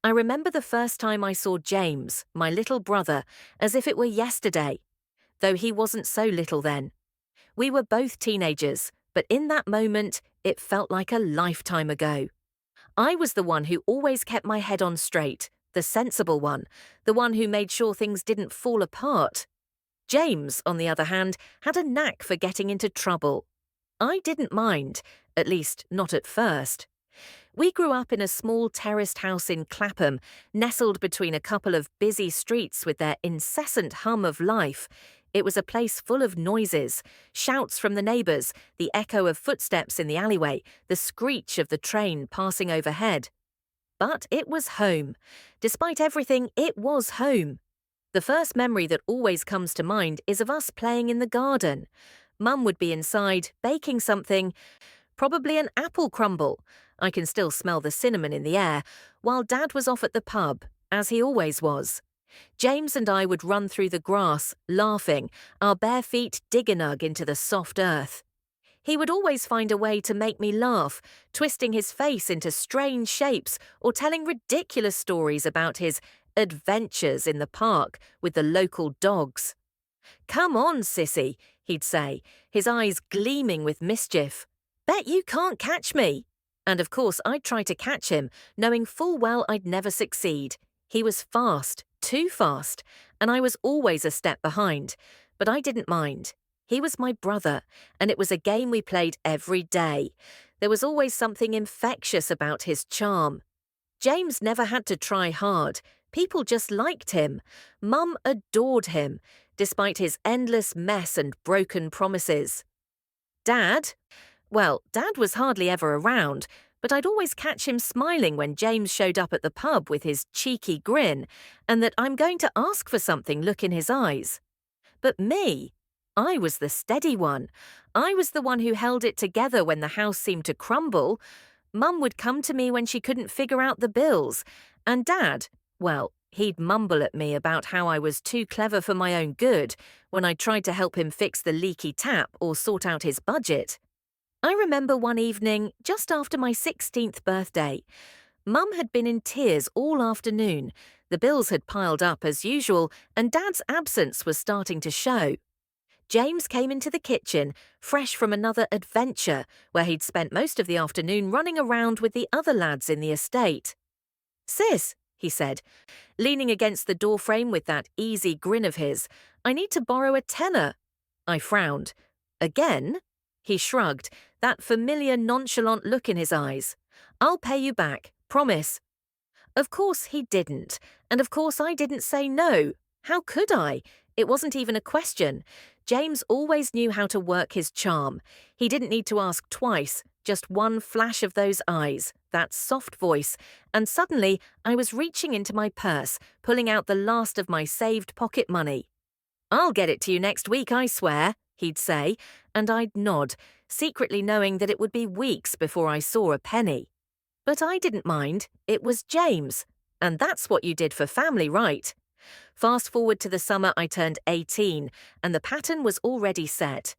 I remember the first time I saw James, my little brother, as if it were yesterday, though he wasn't so little then. We were both teenagers, but in that moment, it felt like a lifetime ago. I was the one who always kept my head on straight, the sensible one, the one who made sure things didn't fall apart. James, on the other hand, had a knack for getting into trouble. I didn't mind, at least not at first. We grew up in a small terraced house in Clapham, nestled between a couple of busy streets with their incessant hum of life. It was a place full of noises, shouts from the neighbours, the echo of footsteps in the alleyway, the screech of the train passing overhead. But it was home. Despite everything, it was home. The first memory that always comes to mind is of us playing in the garden. Mum would be inside, baking something, probably an apple crumble. I can still smell the cinnamon in the air, while Dad was off at the pub, as he always was. James and I would run through the grass, laughing, our bare feet dig-a-nug into the soft earth. He would always find a way to make me laugh, twisting his face into strange shapes or telling ridiculous stories about his adventures in the park with the local dogs. "Come on, sissy," he'd say, his eyes gleaming with mischief. "Bet you can't catch me." And of course I'd try to catch him, knowing full well I'd never succeed. He was fast, too fast, and I was always a step behind. But I didn't mind. He was my brother, and it was a game we played every day. There was always something infectious about his charm. James never had to try hard. People just liked him. Mum adored him, despite his endless mess and broken promises. Dad? Well, Dad was hardly ever around, but I'd always catch him smiling when James showed up at the pub with his cheeky grin, and that "I'm going to ask for something" look in his eyes. But me? I was the steady one. I was the one who held it together when the house seemed to crumble. Mum would come to me when she couldn't figure out the bills, and Dad, well, he'd mumble at me about how I was too clever for my own good when I tried to help him fix the leaky tap or sort out his budget. I remember one evening, just after my 16th birthday. Mum had been in tears all afternoon. The bills had piled up as usual, and Dad's absence was starting to show. James came into the kitchen, fresh from another adventure, where he'd spent most of the afternoon running around with the other lads in the estate. "Sis," he said, leaning against the doorframe with that easy grin of his, "I need to borrow a tenner." I frowned. "Again?" He shrugged, that familiar nonchalant look in his eyes. "I'll pay you back, promise." Of course he didn't, and of course I didn't say no. How could I? It wasn't even a question. James always knew how to work his charm. He didn't need to ask twice, just one flash of those eyes, that soft voice, and suddenly I was reaching into my purse, pulling out the last of my saved pocket money. "I'll get it to you next week, I swear," he'd say, and I'd nod, secretly knowing that it would be weeks before I saw a penny. But I didn't mind. It was James. And that's what you did for family, right? Fast forward to the summer I turned 18, and the pattern was already set.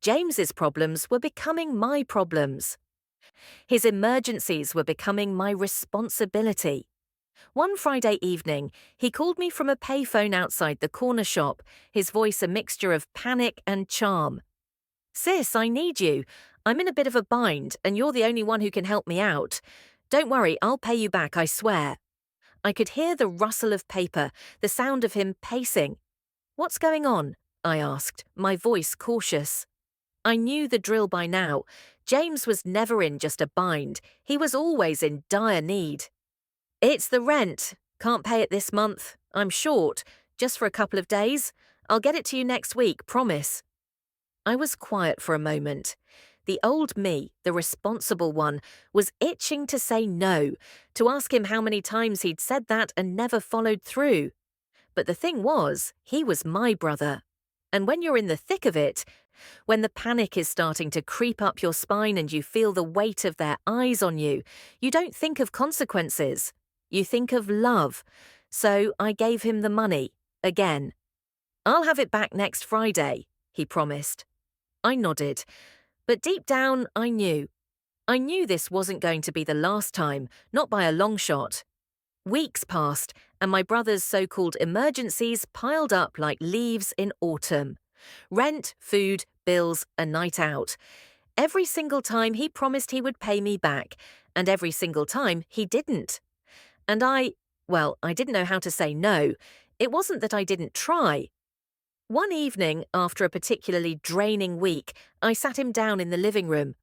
James's problems were becoming my problems. His emergencies were becoming my responsibility. One Friday evening, he called me from a payphone outside the corner shop, his voice a mixture of panic and charm. "Sis, I need you. I'm in a bit of a bind, and you're the only one who can help me out. Don't worry, I'll pay you back, I swear." I could hear the rustle of paper, the sound of him pacing. "What's going on?" I asked, my voice cautious. I knew the drill by now. James was never in just a bind. He was always in dire need. "It's the rent. Can't pay it this month. I'm short. Just for a couple of days. I'll get it to you next week, promise." I was quiet for a moment. The old me, the responsible one, was itching to say no, to ask him how many times he'd said that and never followed through. But the thing was, he was my brother. And when you're in the thick of it, when the panic is starting to creep up your spine and you feel the weight of their eyes on you, you don't think of consequences. You think of love. So I gave him the money, again. "I'll have it back next Friday," he promised. I nodded. But deep down, I knew. I knew this wasn't going to be the last time, not by a long shot. Weeks passed, and my brother's so-called emergencies piled up like leaves in autumn. Rent, food, bills, a night out. Every single time he promised he would pay me back, and every single time he didn't. And I didn't know how to say no. It wasn't that I didn't try. One evening, after a particularly draining week, I sat him down in the living room.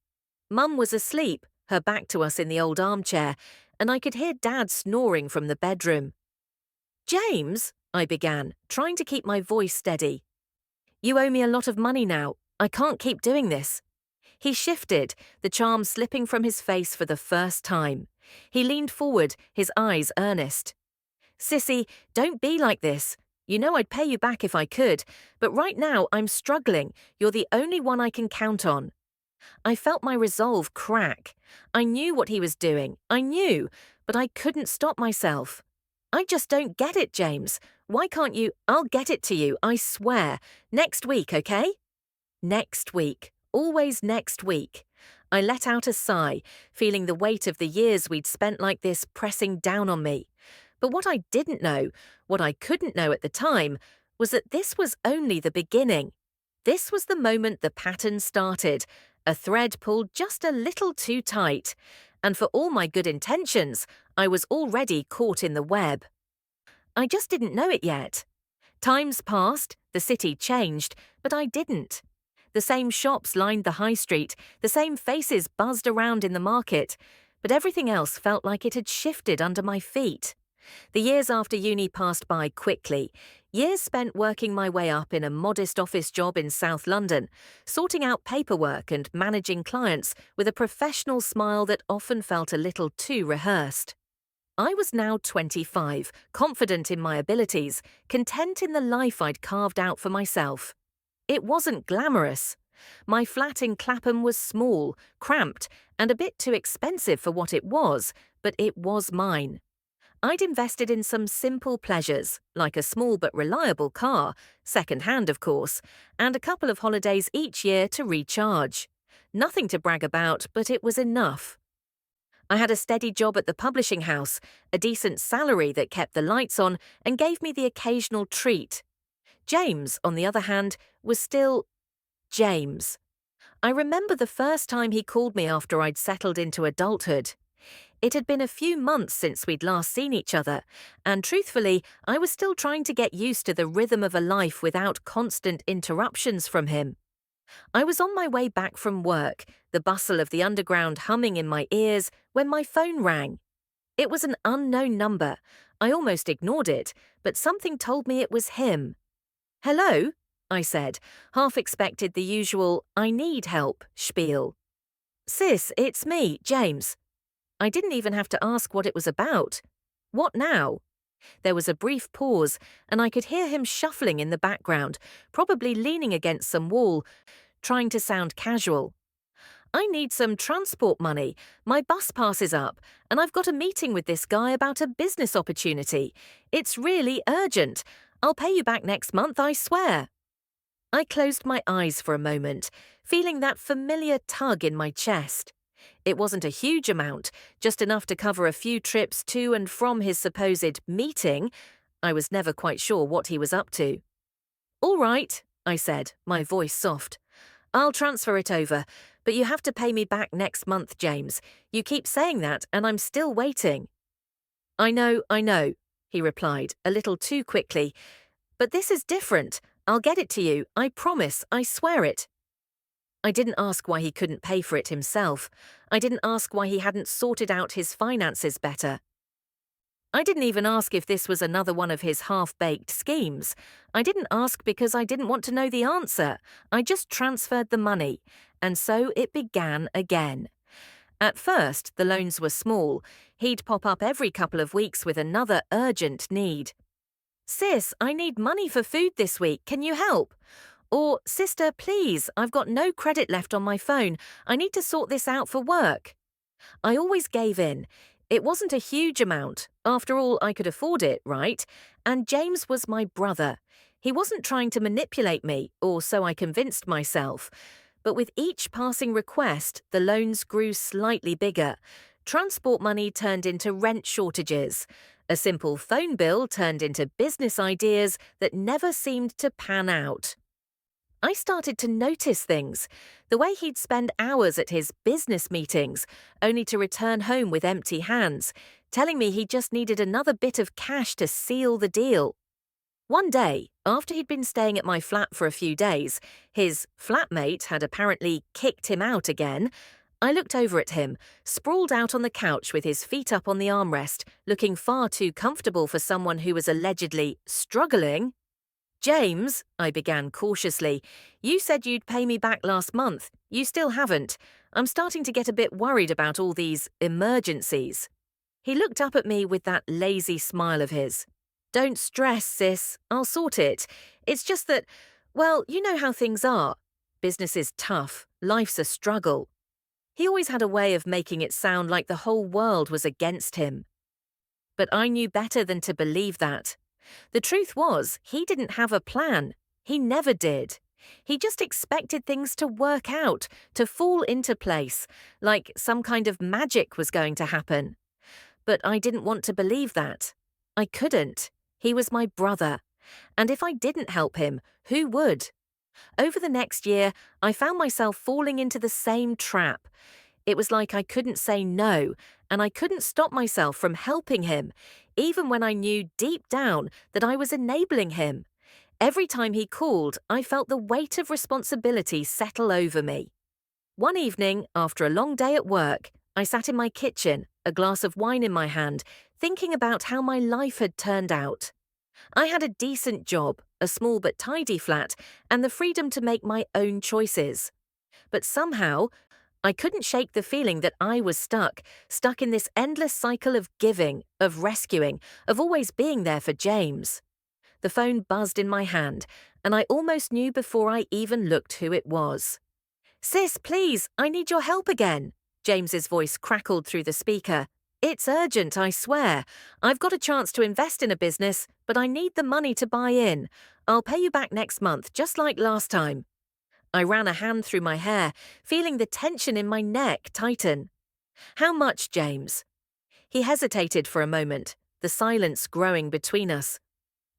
Mum was asleep, her back to us in the old armchair, and I could hear Dad snoring from the bedroom. "James," I began, trying to keep my voice steady. "You owe me a lot of money now. I can't keep doing this." He shifted, the charm slipping from his face for the first time. He leaned forward, his eyes earnest. "Sissy, don't be like this. You know I'd pay you back if I could, but right now I'm struggling. You're the only one I can count on." I felt my resolve crack. I knew what he was doing. I knew, but I couldn't stop myself. "I just don't get it, James. Why can't you—" "I'll get it to you, I swear. Next week, okay?" Next week. Always next week. I let out a sigh, feeling the weight of the years we'd spent like this pressing down on me. But what I didn't know, what I couldn't know at the time, was that this was only the beginning. This was the moment the pattern started, a thread pulled just a little too tight. And for all my good intentions, I was already caught in the web. I just didn't know it yet. Times passed, the city changed, but I didn't. The same shops lined the high street, the same faces buzzed around in the market, but everything else felt like it had shifted under my feet. The years after uni passed by quickly, years spent working my way up in a modest office job in South London, sorting out paperwork and managing clients with a professional smile that often felt a little too rehearsed. I was now 25, confident in my abilities, content in the life I'd carved out for myself. It wasn't glamorous. My flat in Clapham was small, cramped, and a bit too expensive for what it was, but it was mine. I'd invested in some simple pleasures, like a small but reliable car, second-hand of course, and a couple of holidays each year to recharge. Nothing to brag about, but it was enough. I had a steady job at the publishing house, a decent salary that kept the lights on and gave me the occasional treat. James, on the other hand, was still James. I remember the first time he called me after I'd settled into adulthood. It had been a few months since we'd last seen each other, and truthfully, I was still trying to get used to the rhythm of a life without constant interruptions from him. I was on my way back from work, the bustle of the underground humming in my ears, when my phone rang. It was an unknown number. I almost ignored it, but something told me it was him. "Hello?" I said, half expected the usual "I need help" spiel. "Sis, it's me, James." I didn't even have to ask what it was about. "What now?" There was a brief pause, and I could hear him shuffling in the background, probably leaning against some wall, trying to sound casual. "I need some transport money. My bus pass is up, and I've got a meeting with this guy about a business opportunity. It's really urgent. I'll pay you back next month, I swear." I closed my eyes for a moment, feeling that familiar tug in my chest. It wasn't a huge amount, just enough to cover a few trips to and from his supposed meeting. I was never quite sure what he was up to. "All right," I said, my voice soft. "I'll transfer it over, but you have to pay me back next month, James. You keep saying that, and I'm still waiting." I know," he replied, a little too quickly. "But this is different. I'll get it to you. I promise. I swear it." I didn't ask why he couldn't pay for it himself. I didn't ask why he hadn't sorted out his finances better. I didn't even ask if this was another one of his half-baked schemes. I didn't ask because I didn't want to know the answer. I just transferred the money. And so it began again. At first, the loans were small. He'd pop up every couple of weeks with another urgent need. "Sis, I need money for food this week. Can you help?" Or, "Sister, please, I've got no credit left on my phone. I need to sort this out for work." I always gave in. It wasn't a huge amount. After all, I could afford it, right? And James was my brother. He wasn't trying to manipulate me, or so I convinced myself. But with each passing request, the loans grew slightly bigger. Transport money turned into rent shortages. A simple phone bill turned into business ideas that never seemed to pan out. I started to notice things. The way he'd spend hours at his business meetings, only to return home with empty hands, telling me he just needed another bit of cash to seal the deal. One day, after he'd been staying at my flat for a few days, his flatmate had apparently kicked him out again. I looked over at him, sprawled out on the couch with his feet up on the armrest, looking far too comfortable for someone who was allegedly struggling. "James," I began cautiously, "you said you'd pay me back last month. You still haven't. I'm starting to get a bit worried about all these emergencies." He looked up at me with that lazy smile of his. "Don't stress, sis. I'll sort it. It's just that, well, you know how things are. Business is tough. Life's a struggle." He always had a way of making it sound like the whole world was against him. But I knew better than to believe that. The truth was, he didn't have a plan. He never did. He just expected things to work out, to fall into place, like some kind of magic was going to happen. But I didn't want to believe that. I couldn't. He was my brother. And if I didn't help him, who would? Over the next year, I found myself falling into the same trap. It was like I couldn't say no, and I couldn't stop myself from helping him, even when I knew deep down that I was enabling him. Every time he called, I felt the weight of responsibility settle over me. One evening, after a long day at work, I sat in my kitchen, a glass of wine in my hand, thinking about how my life had turned out. I had a decent job, a small but tidy flat, and the freedom to make my own choices. But somehow, I couldn't shake the feeling that I was stuck in this endless cycle of giving, of rescuing, of always being there for James. The phone buzzed in my hand, and I almost knew before I even looked who it was. "Sis, please, I need your help again," James's voice crackled through the speaker. "It's urgent, I swear. I've got a chance to invest in a business, but I need the money to buy in. I'll pay you back next month, just like last time." I ran a hand through my hair, feeling the tension in my neck tighten. "How much, James?" He hesitated for a moment, the silence growing between us.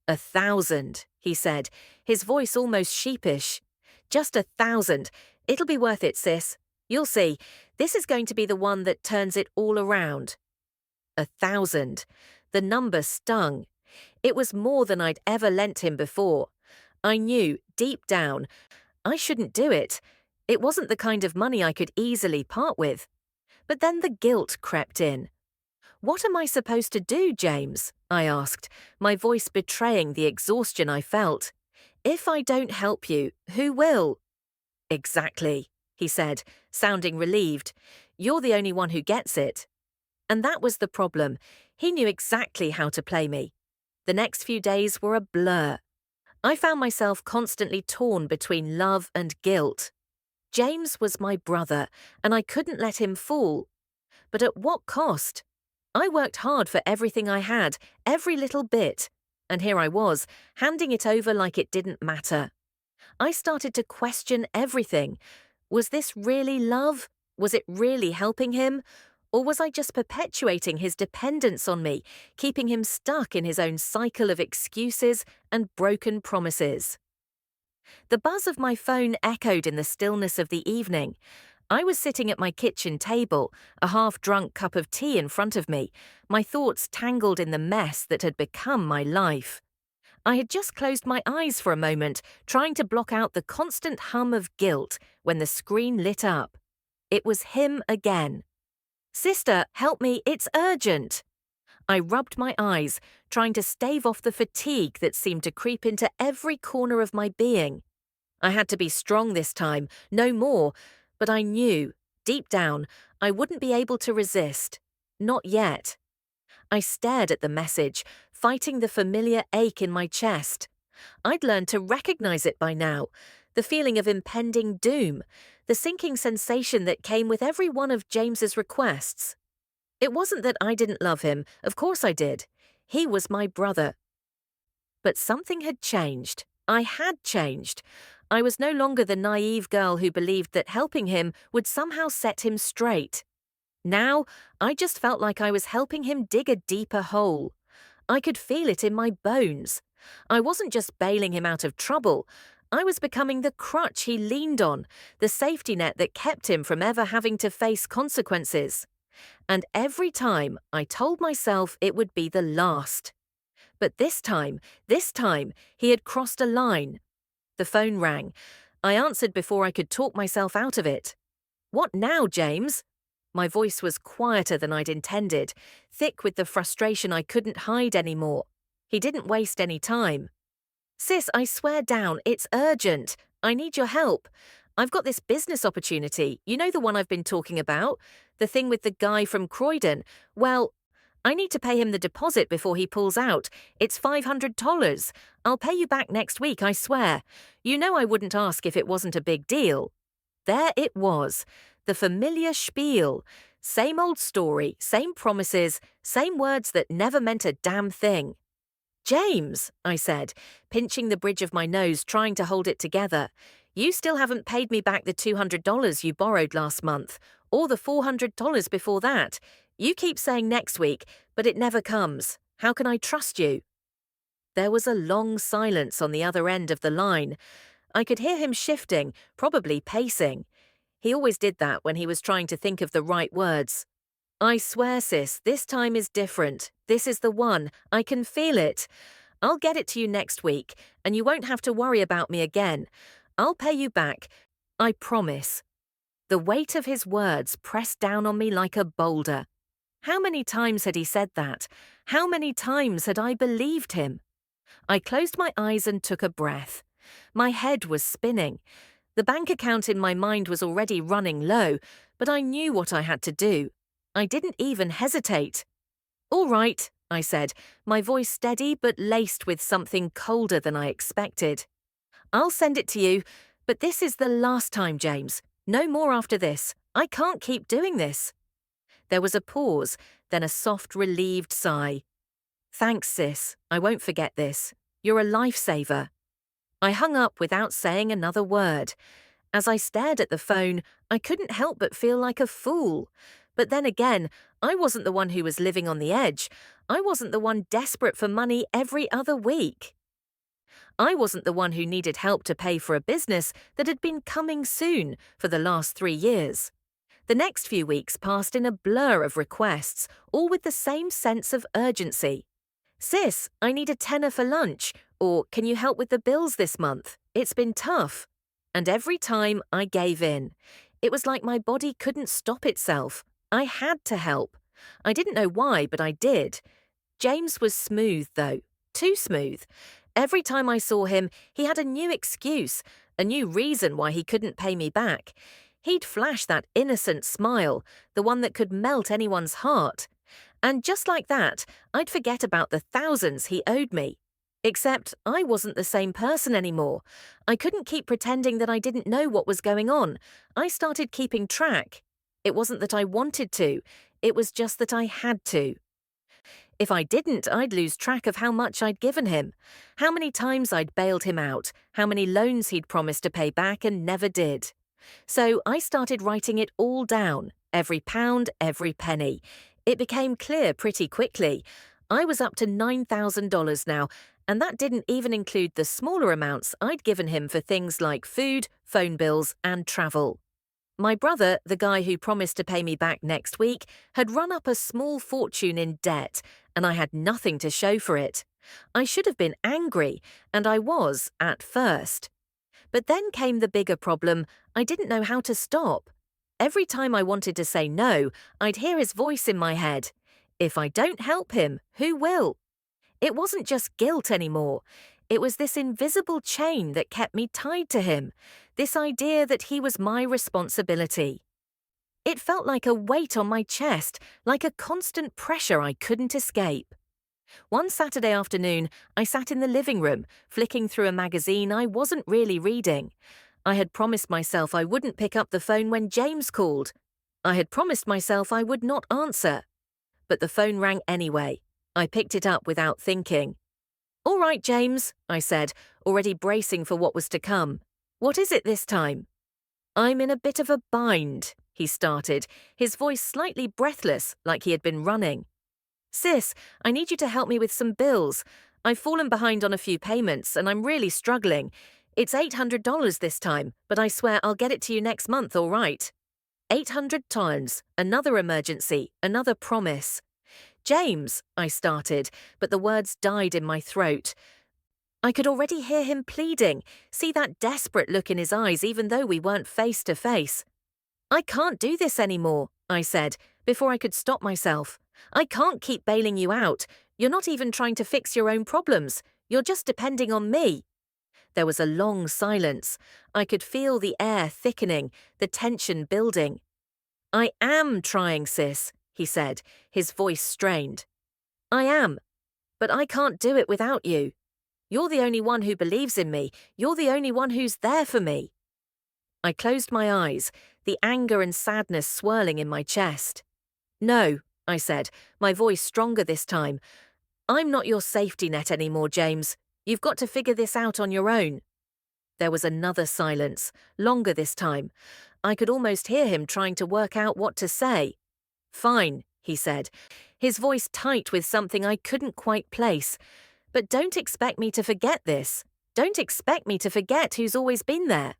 "1,000, he said, his voice almost sheepish. "Just 1,000. It'll be worth it, sis. You'll see. This is going to be the one that turns it all around." 1,000. The number stung. It was more than I'd ever lent him before. I knew, deep down, I shouldn't do it. It wasn't the kind of money I could easily part with. But then the guilt crept in. "What am I supposed to do, James?" I asked, my voice betraying the exhaustion I felt. "If I don't help you, who will?" "Exactly," he said, sounding relieved. "You're the only one who gets it." And that was the problem. He knew exactly how to play me. The next few days were a blur. I found myself constantly torn between love and guilt. James was my brother, and I couldn't let him fall. But at what cost? I worked hard for everything I had, every little bit. And here I was, handing it over like it didn't matter. I started to question everything. Was this really love? Was it really helping him? Or was I just perpetuating his dependence on me, keeping him stuck in his own cycle of excuses and broken promises? The buzz of my phone echoed in the stillness of the evening. I was sitting at my kitchen table, a half-drunk cup of tea in front of me, my thoughts tangled in the mess that had become my life. I had just closed my eyes for a moment, trying to block out the constant hum of guilt, when the screen lit up. It was him again. "Sister, help me, it's urgent." I rubbed my eyes, trying to stave off the fatigue that seemed to creep into every corner of my being. I had to be strong this time, no more, but I knew, deep down, I wouldn't be able to resist. Not yet. I stared at the message, fighting the familiar ache in my chest. I'd learned to recognize it by now, the feeling of impending doom, the sinking sensation that came with every one of James's requests. It wasn't that I didn't love him, of course I did. He was my brother. But something had changed. I had changed. I was no longer the naive girl who believed that helping him would somehow set him straight. Now, I just felt like I was helping him dig a deeper hole. I could feel it in my bones. I wasn't just bailing him out of trouble. I was becoming the crutch he leaned on, the safety net that kept him from ever having to face consequences. And every time I told myself it would be the last. But this time, he had crossed a line. The phone rang. I answered before I could talk myself out of it. "What now, James?" My voice was quieter than I'd intended, thick with the frustration I couldn't hide anymore. He didn't waste any time. "Sis, I swear down, it's urgent. I need your help. I've got this business opportunity, you know the one I've been talking about? The thing with the guy from Croydon. Well, I need to pay him the deposit before he pulls out. It's $500. I'll pay you back next week, I swear. You know I wouldn't ask if it wasn't a big deal." There it was, the familiar spiel. Same old story, same promises, same words that never meant a damn thing. "James," I said, pinching the bridge of my nose, trying to hold it together, "you still haven't paid me back the $200 you borrowed last month, or the $400 before that. You keep saying next week, but it never comes. How can I trust you?" There was a long silence on the other end of the line. I could hear him shifting, probably pacing. He always did that when he was trying to think of the right words. "I swear, sis, this time is different. This is the one. I can feel it. I'll get it to you next week, and you won't have to worry about me again. I'll pay you back. I promise." The weight of his words pressed down on me like a boulder. How many times had he said that? How many times had I believed him? I closed my eyes and took a breath. My head was spinning. The bank account in my mind was already running low, but I knew what I had to do. I didn't even hesitate. "All right," I said, my voice steady but laced with something colder than I expected. "I'll send it to you, but this is the last time, James. No more after this. I can't keep doing this." There was a pause, then a soft, relieved sigh. "Thanks, sis. I won't forget this. You're a lifesaver." I hung up without saying another word. As I stared at the phone, I couldn't help but feel like a fool. But then again, I wasn't the one who was living on the edge. I wasn't the one desperate for money every other week. I wasn't the one who needed help to pay for a business that had been coming soon for the last 3 years. The next few weeks passed in a blur of requests, all with the same sense of urgency. "Sis, I need a tenner for lunch," or "Can you help with the bills this month? It's been tough." And every time I gave in. It was like my body couldn't stop itself. I had to help. I didn't know why, but I did. James was smooth, though. Too smooth. Every time I saw him, he had a new excuse, a new reason why he couldn't pay me back. He'd flash that innocent smile, the one that could melt anyone's heart. And just like that, I'd forget about the thousands he owed me. Except I wasn't the same person anymore. I couldn't keep pretending that I didn't know what was going on. I started keeping track. It wasn't that I wanted to. It was just that I had to. If I didn't, I'd lose track of how much I'd given him, how many times I'd bailed him out, how many loans he'd promised to pay back and never did. So I started writing it all down, every pound, every penny. It became clear pretty quickly. I was up to $9,000 now, and that didn't even include the smaller amounts I'd given him for things like food, phone bills, and travel. My brother, the guy who promised to pay me back next week, had run up a small fortune in debt, and I had nothing to show for it. I should have been angry, and I was at first. But then came the bigger problem. I didn't know how to stop. Every time I wanted to say no, I'd hear his voice in my head. If I don't help him, who will? It wasn't just guilt anymore. It was this invisible chain that kept me tied to him, this idea that he was my responsibility. It felt like a weight on my chest, like a constant pressure I couldn't escape. One Saturday afternoon, I sat in the living room, flicking through a magazine I wasn't really reading. I had promised myself I wouldn't pick up the phone when James called. I had promised myself I would not answer. But the phone rang anyway. I picked it up without thinking. "All right, James," I said, already bracing for what was to come. "What is it this time?" "I'm in a bit of a bind," he started, his voice slightly breathless, like he had been running. Sis, I need you to help me with some bills. I've fallen behind on a few payments and I'm really struggling. It's $800 this time, but I swear I'll get it to you next month, all right? $800, another emergency, another promise. James, I started, but the words died in my throat. I could already hear him pleading, see that desperate look in his eyes even though we weren't face to face. I can't do this anymore, I said, before I could stop myself. I can't keep bailing you out. You're not even trying to fix your own problems. You're just depending on me. There was a long silence. I could feel the air thickening, the tension building. I am trying, sis, he said, his voice strained. I am, but I can't do it without you. You're the only one who believes in me. You're the only one who's there for me. I closed my eyes, the anger and sadness swirling in my chest. No, I said, my voice stronger this time. I'm not your safety net anymore, James. You've got to figure this out on your own. There was another silence, longer this time. I could almost hear him trying to work out what to say. Fine, he said, his voice tight with something I couldn't quite place. But don't expect me to forget this. Don't expect me to forget who's always been there.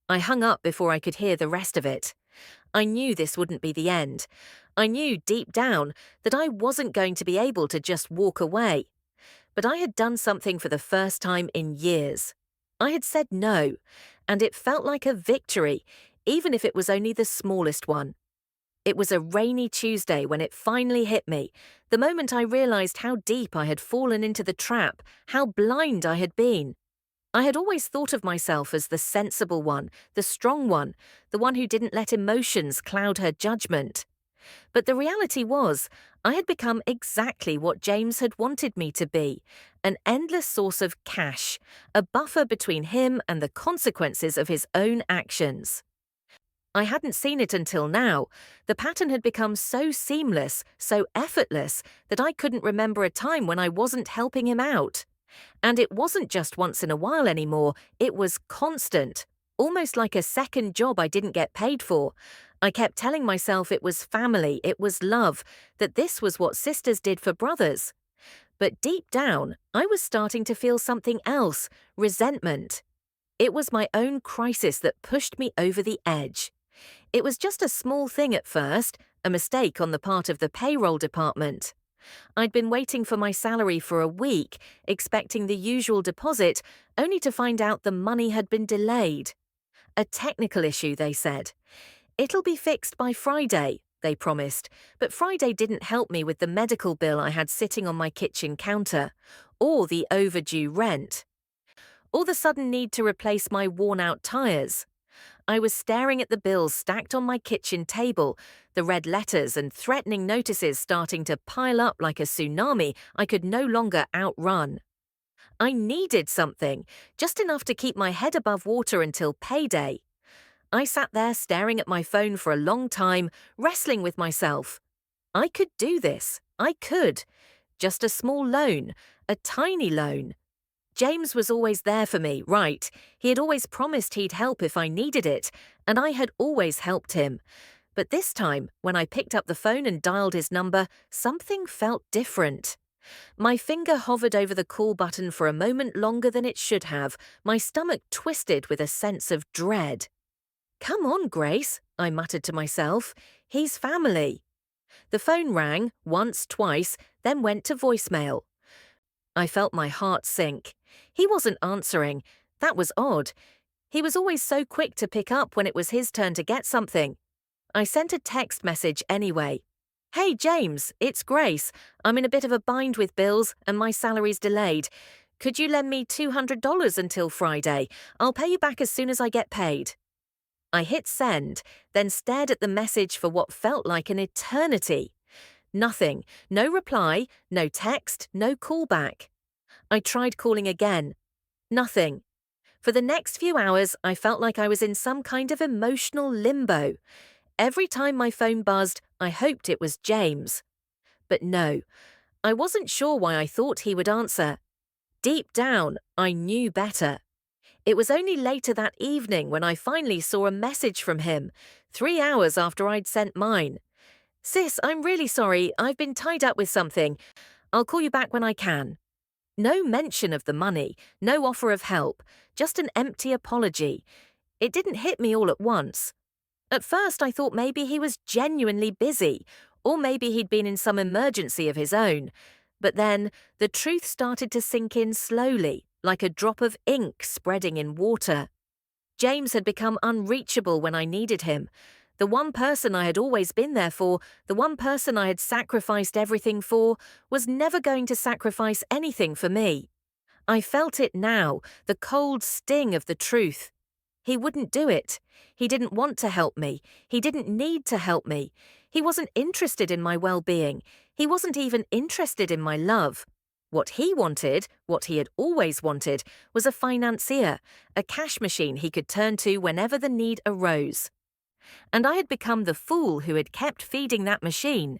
I hung up before I could hear the rest of it. I knew this wouldn't be the end. I knew deep down that I wasn't going to be able to just walk away. But I had done something for the first time in years. I had said no, and it felt like a victory, even if it was only the smallest one. It was a rainy Tuesday when it finally hit me, the moment I realized how deep I had fallen into the trap, how blind I had been. I had always thought of myself as the sensible one, the strong one, the one who didn't let emotions cloud her judgment. But the reality was, I had become exactly what James had wanted me to be, an endless source of cash, a buffer between him and the consequences of his own actions. I hadn't seen it until now. The pattern had become so seamless, so effortless, that I couldn't remember a time when I wasn't helping him out. And it wasn't just once in a while anymore, it was constant, almost like a second job I didn't get paid for. I kept telling myself it was family, it was love, that this was what sisters did for brothers. But deep down, I was starting to feel something else, resentment. It was my own crisis that pushed me over the edge. It was just a small thing at first, a mistake on the part of the payroll department. I'd been waiting for my salary for a week, expecting the usual deposit, only to find out the money had been delayed. A technical issue, they said. It'll be fixed by Friday, they promised, but Friday didn't help me with the medical bill I had sitting on my kitchen counter, or the overdue rent, or the sudden need to replace my worn-out tires. I was staring at the bills stacked on my kitchen table, the red letters and threatening notices starting to pile up like a tsunami I could no longer outrun. I needed something, just enough to keep my head above water until payday. I sat there staring at my phone for a long time, wrestling with myself. I could do this. I could. Just a small loan, a tiny loan. James was always there for me, right? He had always promised he'd help if I needed it, and I had always helped him. But this time, when I picked up the phone and dialed his number, something felt different. My finger hovered over the call button for a moment longer than it should have, my stomach twisted with a sense of dread. Come on, Grace, I muttered to myself. He's family. The phone rang, once, twice, then went to voicemail. I felt my heart sink. He wasn't answering. That was odd. He was always so quick to pick up when it was his turn to get something. I sent a text message anyway. Hey, James, it's Grace. I'm in a bit of a bind with bills and my salary's delayed. Could you lend me $200 until Friday? I'll pay you back as soon as I get paid. I hit send, then stared at the message for what felt like an eternity. Nothing. No reply, no text, no callback. I tried calling again. Nothing. For the next few hours, I felt like I was in some kind of emotional limbo. Every time my phone buzzed, I hoped it was James. But no, I wasn't sure why I thought he would answer. Deep down, I knew better. It was only later that evening when I finally saw a message from him, 3 hours after I'd sent mine. Sis, I'm really sorry. I've been tied up with something. I'll call you back when I can. No mention of the money, no offer of help, just an empty apology. It didn't hit me all at once. At first, I thought maybe he was genuinely busy, or maybe he'd been in some emergency of his own. But then, the truth started to sink in slowly, like a drop of ink spreading in water. James had become unreachable when I needed him. The one person I had always been there for, the one person I had sacrificed everything for, was never going to sacrifice anything for me. I felt it now, the cold sting of the truth. He wouldn't do it. He didn't want to help me. He didn't need to help me. He wasn't interested in my well-being. He wasn't even interested in my love. What he wanted, what he had always wanted, was a financier, a cash machine he could turn to whenever the need arose. And I had become the fool who had kept feeding that machine.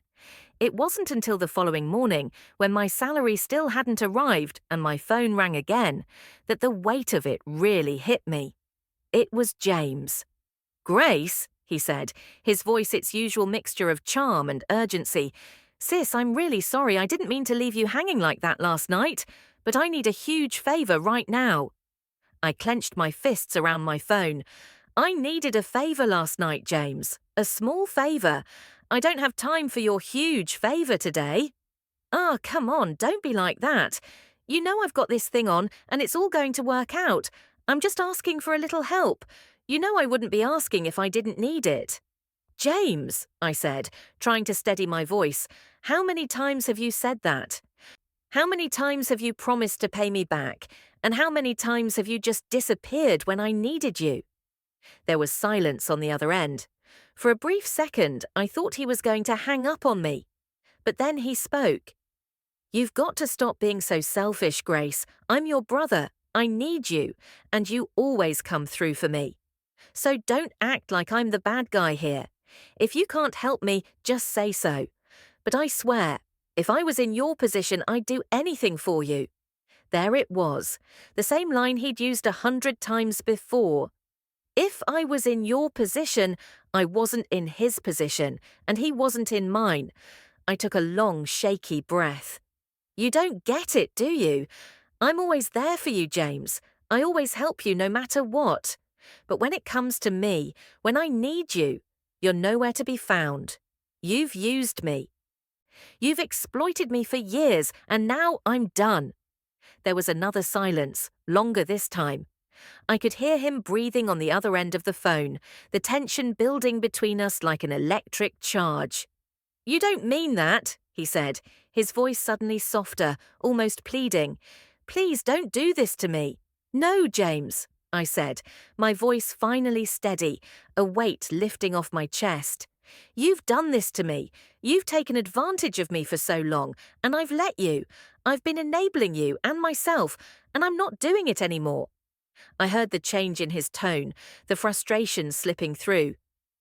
It wasn't until the following morning, when my salary still hadn't arrived and my phone rang again, that the weight of it really hit me. It was James. "Grace," he said, his voice its usual mixture of charm and urgency. "Sis, I'm really sorry. I didn't mean to leave you hanging like that last night, but I need a huge favour right now." I clenched my fists around my phone. "I needed a favour last night, James. A small favour. I don't have time for your huge favour today." "Ah, come on, don't be like that. You know I've got this thing on and it's all going to work out. I'm just asking for a little help. You know I wouldn't be asking if I didn't need it." "James," I said, trying to steady my voice, "how many times have you said that? How many times have you promised to pay me back? And how many times have you just disappeared when I needed you?" There was silence on the other end. For a brief second, I thought he was going to hang up on me. But then he spoke. "You've got to stop being so selfish, Grace. I'm your brother. I need you, and you always come through for me. So don't act like I'm the bad guy here. If you can't help me, just say so. But I swear, if I was in your position, I'd do anything for you." There it was, the same line he'd used 100 times before. If I was in your position, I wasn't in his position, and he wasn't in mine. I took a long, shaky breath. "You don't get it, do you? I'm always there for you, James. I always help you no matter what. But when it comes to me, when I need you, you're nowhere to be found. You've used me. You've exploited me for years, and now I'm done." There was another silence, longer this time. I could hear him breathing on the other end of the phone, the tension building between us like an electric charge. "You don't mean that," he said, his voice suddenly softer, almost pleading. "Please don't do this to me." "No, James," I said, my voice finally steady, a weight lifting off my chest. "You've done this to me. You've taken advantage of me for so long, and I've let you. I've been enabling you and myself, and I'm not doing it anymore." I heard the change in his tone, the frustration slipping through.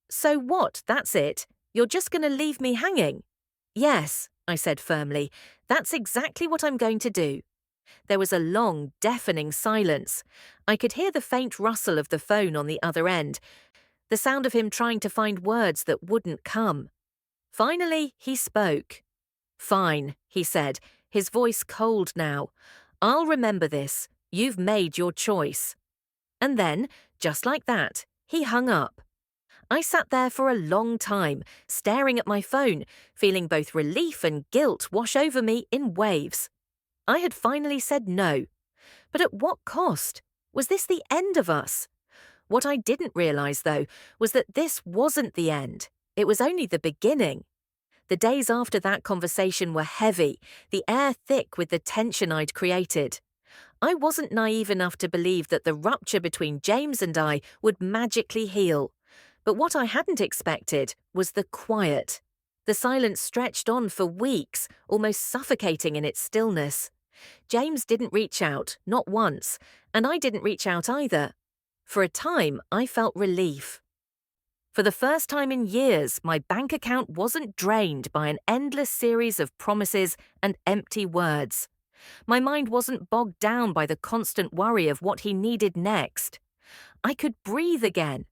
"So what, that's it? You're just going to leave me hanging?" "Yes," I said firmly, "that's exactly what I'm going to do." There was a long, deafening silence. I could hear the faint rustle of the phone on the other end, the sound of him trying to find words that wouldn't come. Finally, he spoke. "Fine," he said, his voice cold now. "I'll remember this. You've made your choice." And then, just like that, he hung up. I sat there for a long time, staring at my phone, feeling both relief and guilt wash over me in waves. I had finally said no. But at what cost? Was this the end of us? What I didn't realize, though, was that this wasn't the end. It was only the beginning. The days after that conversation were heavy, the air thick with the tension I'd created. I wasn't naive enough to believe that the rupture between James and I would magically heal. But what I hadn't expected was the quiet. The silence stretched on for weeks, almost suffocating in its stillness. James didn't reach out, not once, and I didn't reach out either. For a time, I felt relief. For the first time in years, my bank account wasn't drained by an endless series of promises and empty words. My mind wasn't bogged down by the constant worry of what he needed next. I could breathe again.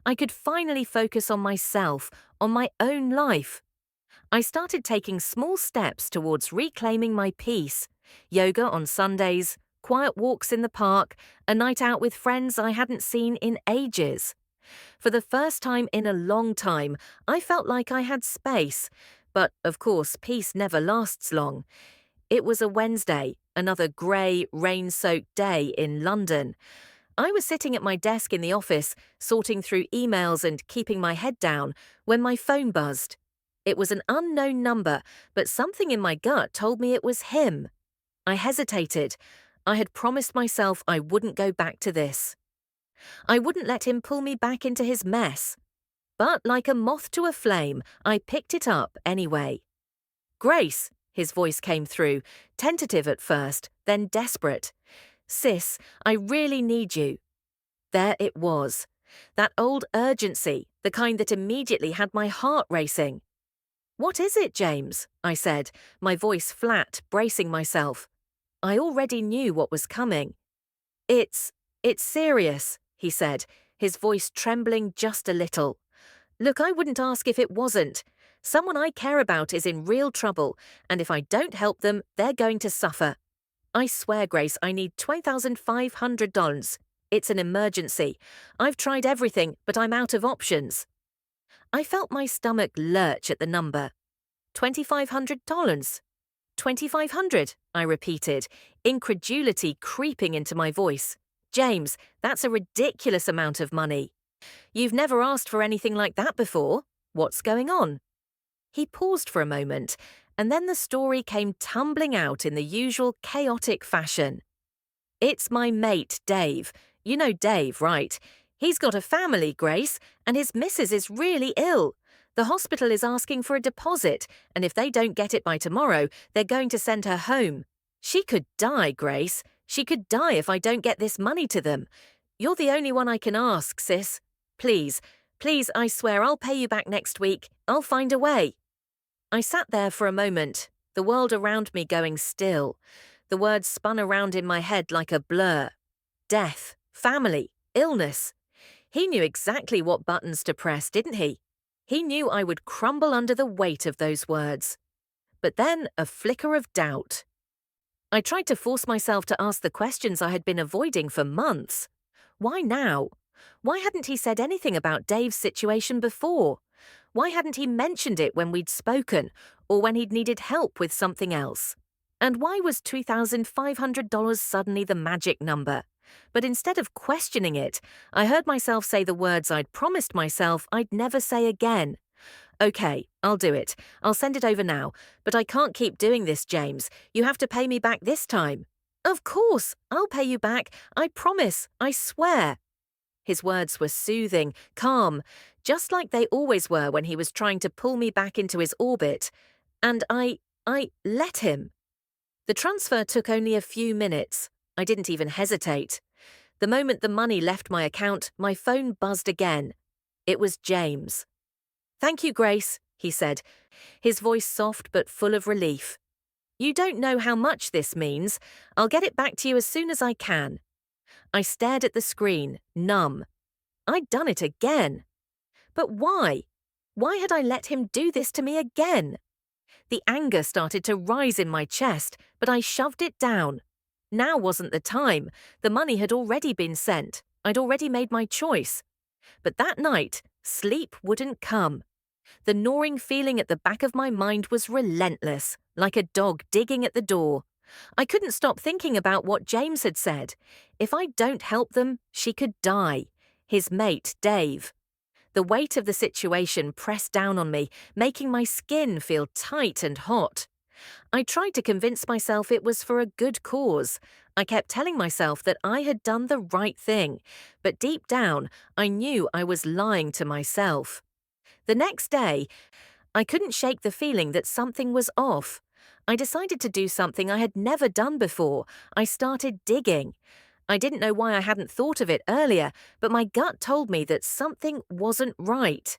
I could finally focus on myself, on my own life. I started taking small steps towards reclaiming my peace. Yoga on Sundays, quiet walks in the park, a night out with friends I hadn't seen in ages. For the first time in a long time, I felt like I had space. But, of course, peace never lasts long. It was a Wednesday, another grey, rain-soaked day in London. I was sitting at my desk in the office, sorting through emails and keeping my head down, when my phone buzzed. It was an unknown number, but something in my gut told me it was him. I hesitated. I had promised myself I wouldn't go back to this. I wouldn't let him pull me back into his mess. But like a moth to a flame, I picked it up anyway. "Grace," his voice came through, tentative at first, then desperate. "Sis, I really need you." There it was. That old urgency, the kind that immediately had my heart racing. "What is it, James?" I said, my voice flat, bracing myself. I already knew what was coming. It's serious," he said, his voice trembling just a little. "Look, I wouldn't ask if it wasn't. Someone I care about is in real trouble, and if I don't help them, they're going to suffer. I swear, Grace, I need $2,500. It's an emergency. I've tried everything, but I'm out of options." I felt my stomach lurch at the number. $2,500? 2,500, I repeated, incredulity creeping into my voice. "James, that's a ridiculous amount of money. You've never asked for anything like that before. What's going on?" He paused for a moment, and then the story came tumbling out in the usual chaotic fashion. "It's my mate, Dave. You know Dave, right? He's got a family, Grace, and his missus is really ill. The hospital is asking for a deposit, and if they don't get it by tomorrow, they're going to send her home. She could die, Grace. She could die if I don't get this money to them. You're the only one I can ask, sis. Please, please, I swear I'll pay you back next week. I'll find a way." I sat there for a moment, the world around me going still. The words spun around in my head like a blur. Death, family, illness. He knew exactly what buttons to press, didn't he? He knew I would crumble under the weight of those words. But then a flicker of doubt. I tried to force myself to ask the questions I had been avoiding for months. Why now? Why hadn't he said anything about Dave's situation before? Why hadn't he mentioned it when we'd spoken, or when he'd needed help with something else? And why was $2,500 suddenly the magic number? But instead of questioning it, I heard myself say the words I'd promised myself I'd never say again. "Okay, I'll do it. I'll send it over now. But I can't keep doing this, James. You have to pay me back this time." "Of course, I'll pay you back. I promise. I swear." His words were soothing, calm, just like they always were when he was trying to pull me back into his orbit. And I let him. The transfer took only a few minutes. I didn't even hesitate. The moment the money left my account, my phone buzzed again. It was James. "Thank you, Grace," he said, his voice soft but full of relief. "You don't know how much this means. I'll get it back to you as soon as I can." I stared at the screen, numb. I'd done it again. But why? Why had I let him do this to me again? The anger started to rise in my chest, but I shoved it down. Now wasn't the time. The money had already been sent. I'd already made my choice. But that night, sleep wouldn't come. The gnawing feeling at the back of my mind was relentless, like a dog digging at the door. I couldn't stop thinking about what James had said. If I don't help them, she could die. His mate, Dave. The weight of the situation pressed down on me, making my skin feel tight and hot. I tried to convince myself it was for a good cause. I kept telling myself that I had done the right thing, but deep down, I knew I was lying to myself. The next day, I couldn't shake the feeling that something was off. I decided to do something I had never done before. I started digging. I didn't know why I hadn't thought of it earlier, but my gut told me that something wasn't right.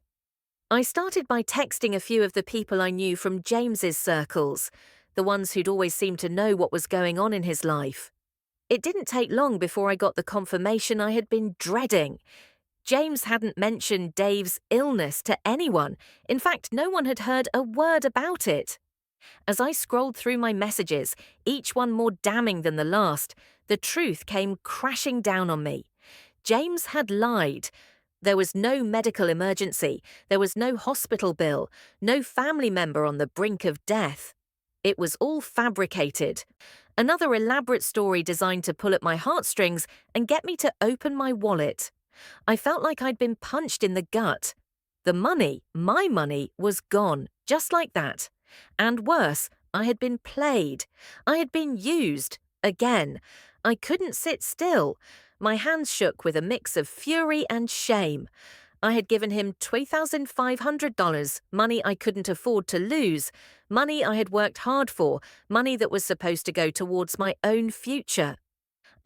I started by texting a few of the people I knew from James's circles, the ones who'd always seemed to know what was going on in his life. It didn't take long before I got the confirmation I had been dreading. James hadn't mentioned Dave's illness to anyone. In fact, no one had heard a word about it. As I scrolled through my messages, each one more damning than the last, the truth came crashing down on me. James had lied. There was no medical emergency. There was no hospital bill. No family member on the brink of death. It was all fabricated. Another elaborate story designed to pull at my heartstrings and get me to open my wallet. I felt like I'd been punched in the gut. The money, my money, was gone, just like that. And worse, I had been played. I had been used, again. I couldn't sit still. My hands shook with a mix of fury and shame. I had given him $2,500, money I couldn't afford to lose, money I had worked hard for, money that was supposed to go towards my own future.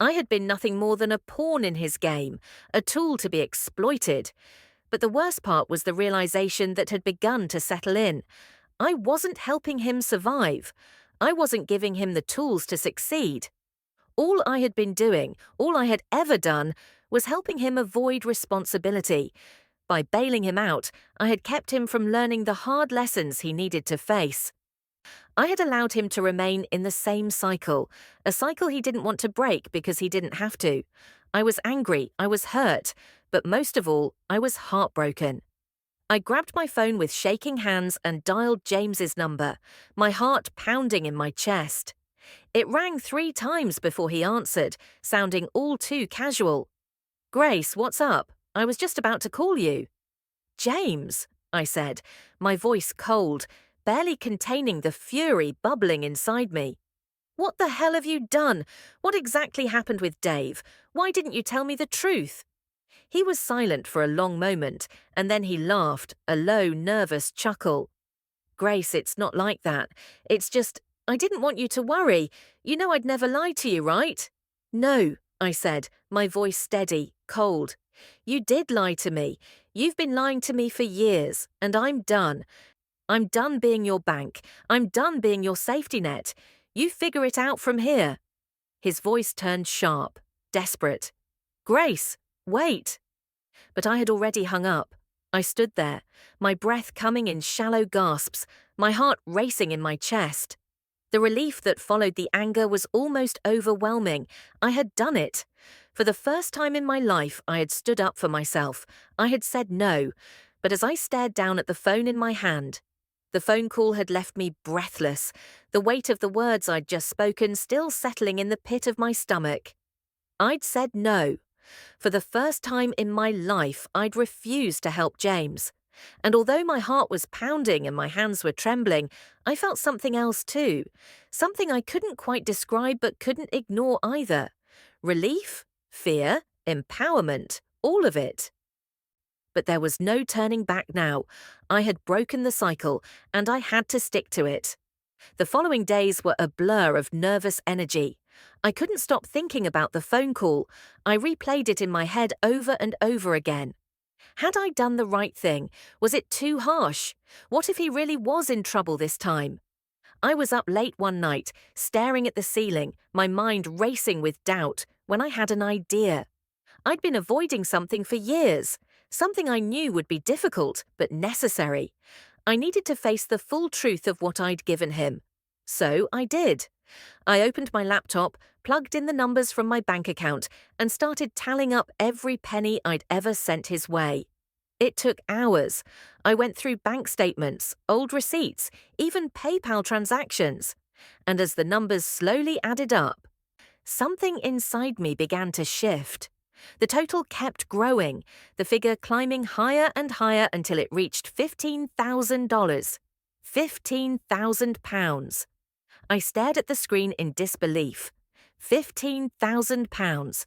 I had been nothing more than a pawn in his game, a tool to be exploited. But the worst part was the realization that had begun to settle in. I wasn't helping him survive. I wasn't giving him the tools to succeed. All I had been doing, all I had ever done, was helping him avoid responsibility. By bailing him out, I had kept him from learning the hard lessons he needed to face. I had allowed him to remain in the same cycle, a cycle he didn't want to break because he didn't have to. I was angry, I was hurt, but most of all, I was heartbroken. I grabbed my phone with shaking hands and dialed James's number, my heart pounding in my chest. It rang 3 times before he answered, sounding all too casual. "Grace, what's up? I was just about to call you." "James," I said, my voice cold, barely containing the fury bubbling inside me. "What the hell have you done? What exactly happened with Dave? Why didn't you tell me the truth?" He was silent for a long moment, and then he laughed, a low, nervous chuckle. "Grace, it's not like that. It's just, I didn't want you to worry. You know I'd never lie to you, right?" "No," I said, my voice steady, cold. "You did lie to me. You've been lying to me for years, and I'm done. I'm done being your bank. I'm done being your safety net. You figure it out from here." His voice turned sharp, desperate. "Grace, wait." But I had already hung up. I stood there, my breath coming in shallow gasps, my heart racing in my chest. The relief that followed the anger was almost overwhelming. I had done it. For the first time in my life, I had stood up for myself. I had said no. But as I stared down at the phone in my hand, the phone call had left me breathless, the weight of the words I'd just spoken still settling in the pit of my stomach. I'd said no. For the first time in my life, I'd refused to help James. And although my heart was pounding and my hands were trembling, I felt something else too. Something I couldn't quite describe but couldn't ignore either. Relief, fear, empowerment, all of it. But there was no turning back now. I had broken the cycle, and I had to stick to it. The following days were a blur of nervous energy. I couldn't stop thinking about the phone call. I replayed it in my head over and over again. Had I done the right thing? Was it too harsh? What if he really was in trouble this time? I was up late one night, staring at the ceiling, my mind racing with doubt, when I had an idea. I'd been avoiding something for years, something I knew would be difficult but necessary. I needed to face the full truth of what I'd given him. So I did. I opened my laptop, plugged in the numbers from my bank account, and started tallying up every penny I'd ever sent his way. It took hours. I went through bank statements, old receipts, even PayPal transactions. And as the numbers slowly added up, something inside me began to shift. The total kept growing, the figure climbing higher and higher until it reached $15,000. £15,000. I stared at the in in disbelief. £15,000.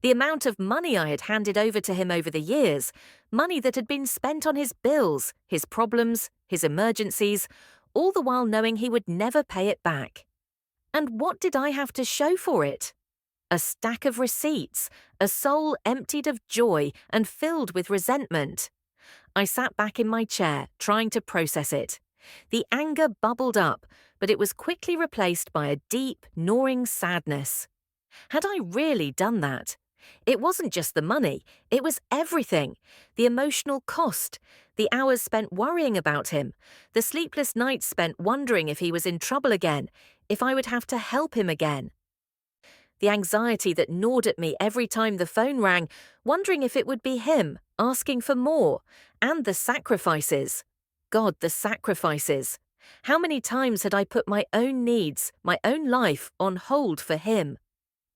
The amount of money I had handed over to him over the years, money that had been spent on his bills, his problems, his emergencies, all the while knowing he would never pay it back. And what did I have to show for it? A stack of receipts, a soul emptied of joy and filled with resentment. I sat back in my chair, trying to process it. The anger bubbled up, but it was quickly replaced by a deep, gnawing sadness. Had I really done that? It wasn't just the money, it was everything. The emotional cost, the hours spent worrying about him, the sleepless nights spent wondering if he was in trouble again, if I would have to help him again. The anxiety that gnawed at me every time the phone rang, wondering if it would be him, asking for more, and the sacrifices. God, the sacrifices. How many times had I put my own needs, my own life, on hold for him?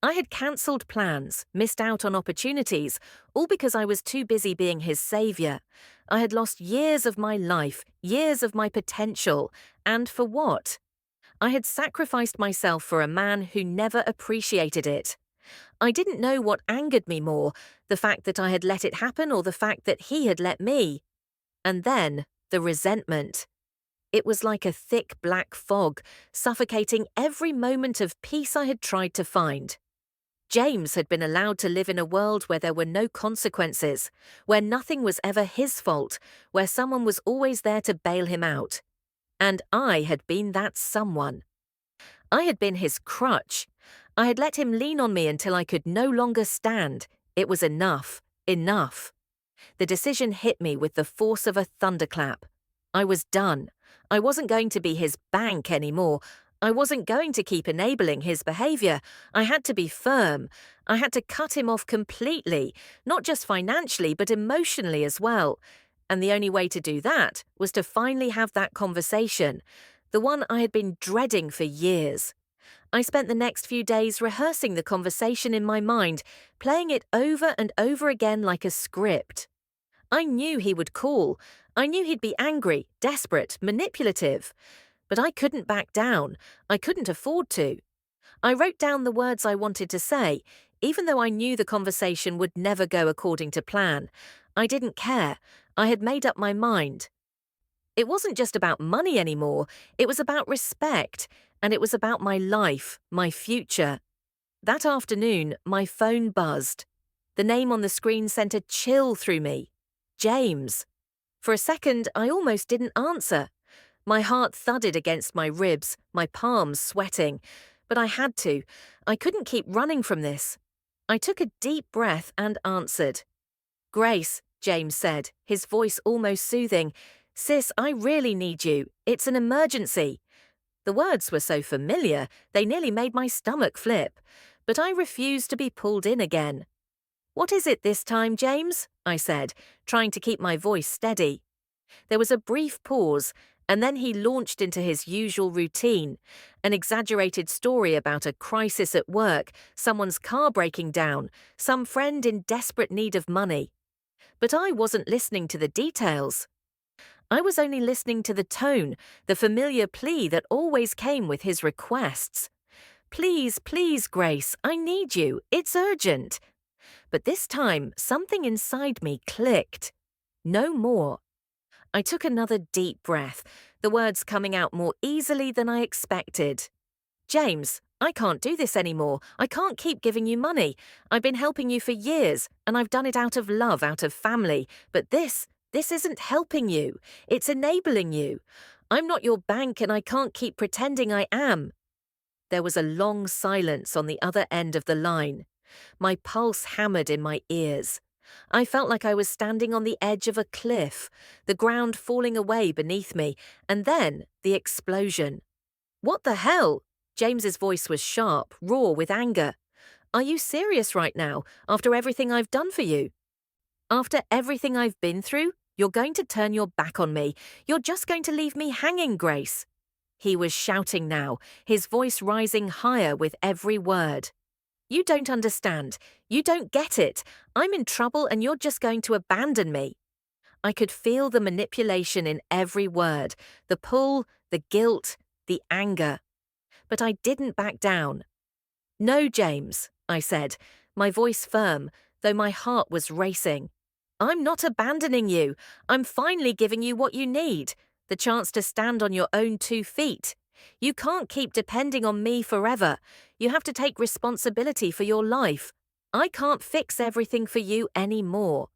I had cancelled plans, missed out on opportunities, all because I was too busy being his saviour. I had lost years of my life, years of my potential, and for what? I had sacrificed myself for a man who never appreciated it. I didn't know what angered me more, the fact that I had let it happen or the fact that he had let me. And then, the resentment. It was like a thick black fog, suffocating every moment of peace I had tried to find. James had been allowed to live in a world where there were no consequences, where nothing was ever his fault, where someone was always there to bail him out. And I had been that someone. I had been his crutch. I had let him lean on me until I could no longer stand. It was enough. Enough. The decision hit me with the force of a thunderclap. I was done. I wasn't going to be his bank anymore. I wasn't going to keep enabling his behaviour. I had to be firm. I had to cut him off completely, not just financially, but emotionally as well. And the only way to do that was to finally have that conversation, the one I had been dreading for years. I spent the next few days rehearsing the conversation in my mind, playing it over and over again like a script. I knew he would call. I knew he'd be angry, desperate, manipulative. But I couldn't back down. I couldn't afford to. I wrote down the words I wanted to say, even though I knew the conversation would never go according to plan. I didn't care. I had made up my mind. It wasn't just about money anymore. It was about respect, and it was about my life, my future. That afternoon, my phone buzzed. The name on the screen sent a chill through me. James. For a second, I almost didn't answer. My heart thudded against my ribs, my palms sweating. But I had to. I couldn't keep running from this. I took a deep breath and answered. "Grace," James said, his voice almost soothing. "Sis, I really need you. It's an emergency." The words were so familiar, they nearly made my stomach flip. But I refused to be pulled in again. "What is it this time, James?" I said, trying to keep my voice steady. There was a brief pause, and then he launched into his usual routine, an exaggerated story about a crisis at work, someone's car breaking down, some friend in desperate need of money. But I wasn't listening to the details. I was only listening to the tone, the familiar plea that always came with his requests. "Please, please, Grace, I need you. It's urgent." But this time, something inside me clicked. No more. I took another deep breath, the words coming out more easily than I expected. "James, I can't do this anymore. I can't keep giving you money. I've been helping you for years, and I've done it out of love, out of family. But this isn't helping you. It's enabling you. I'm not your bank, and I can't keep pretending I am." There was a long silence on the other end of the line. My pulse hammered in my ears. I felt like I was standing on the edge of a cliff, the ground falling away beneath me, and then the explosion. "What the hell?" James's voice was sharp, raw with anger. "Are you serious right now, after everything I've done for you? After everything I've been through, you're going to turn your back on me. You're just going to leave me hanging, Grace." He was shouting now, his voice rising higher with every word. "You don't understand. You don't get it. I'm in trouble and you're just going to abandon me." I could feel the manipulation in every word, the pull, the guilt, the anger. But I didn't back down. "No, James," I said, my voice firm, though my heart was racing. "I'm not abandoning you. I'm finally giving you what you need, the chance to stand on your own 2 feet. You can't keep depending on me forever. You have to take responsibility for your life. I can't fix everything for you anymore."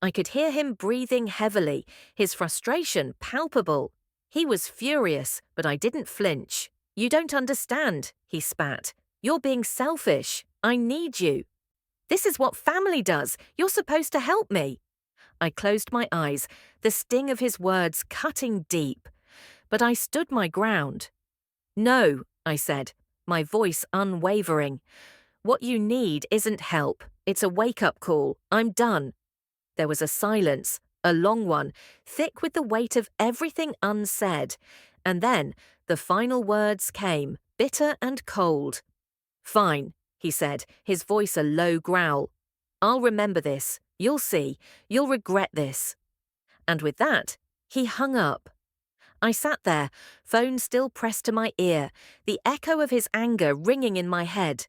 I could hear him breathing heavily, his frustration palpable. He was furious, but I didn't flinch. "You don't understand," he spat. "You're being selfish. I need you." This is what family does. You're supposed to help me. I closed my eyes, the sting of his words cutting deep. But I stood my ground. No, I said, my voice unwavering. What you need isn't help. It's a wake-up call. I'm done. There was a silence, a long one, thick with the weight of everything unsaid. And then the final words came, bitter and cold. Fine, he said, his voice a low growl. I'll remember this. You'll see. You'll regret this. And with that, he hung up. I sat there, phone still pressed to my ear, the echo of his anger ringing in my head.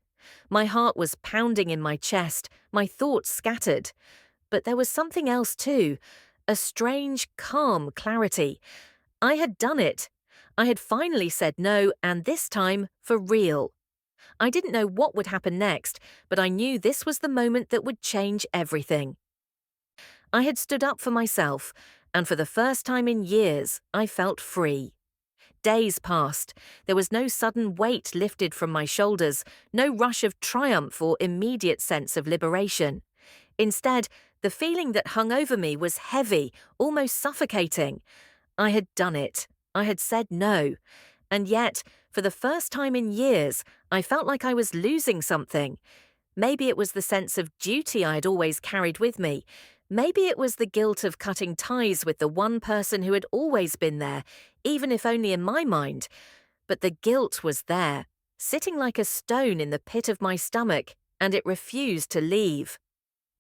My heart was pounding in my chest, my thoughts scattered. But there was something else too, a strange, calm clarity. I had done it. I had finally said no, and this time, for real. I didn't know what would happen next, but I knew this was the moment that would change everything. I had stood up for myself, and for the first time in years, I felt free. Days passed. There was no sudden weight lifted from my shoulders, no rush of triumph or immediate sense of liberation. Instead, the feeling that hung over me was heavy, almost suffocating. I had done it. I had said no. And yet, for the first time in years, I felt like I was losing something. Maybe it was the sense of duty I had always carried with me. Maybe it was the guilt of cutting ties with the one person who had always been there, even if only in my mind. But the guilt was there, sitting like a stone in the pit of my stomach, and it refused to leave.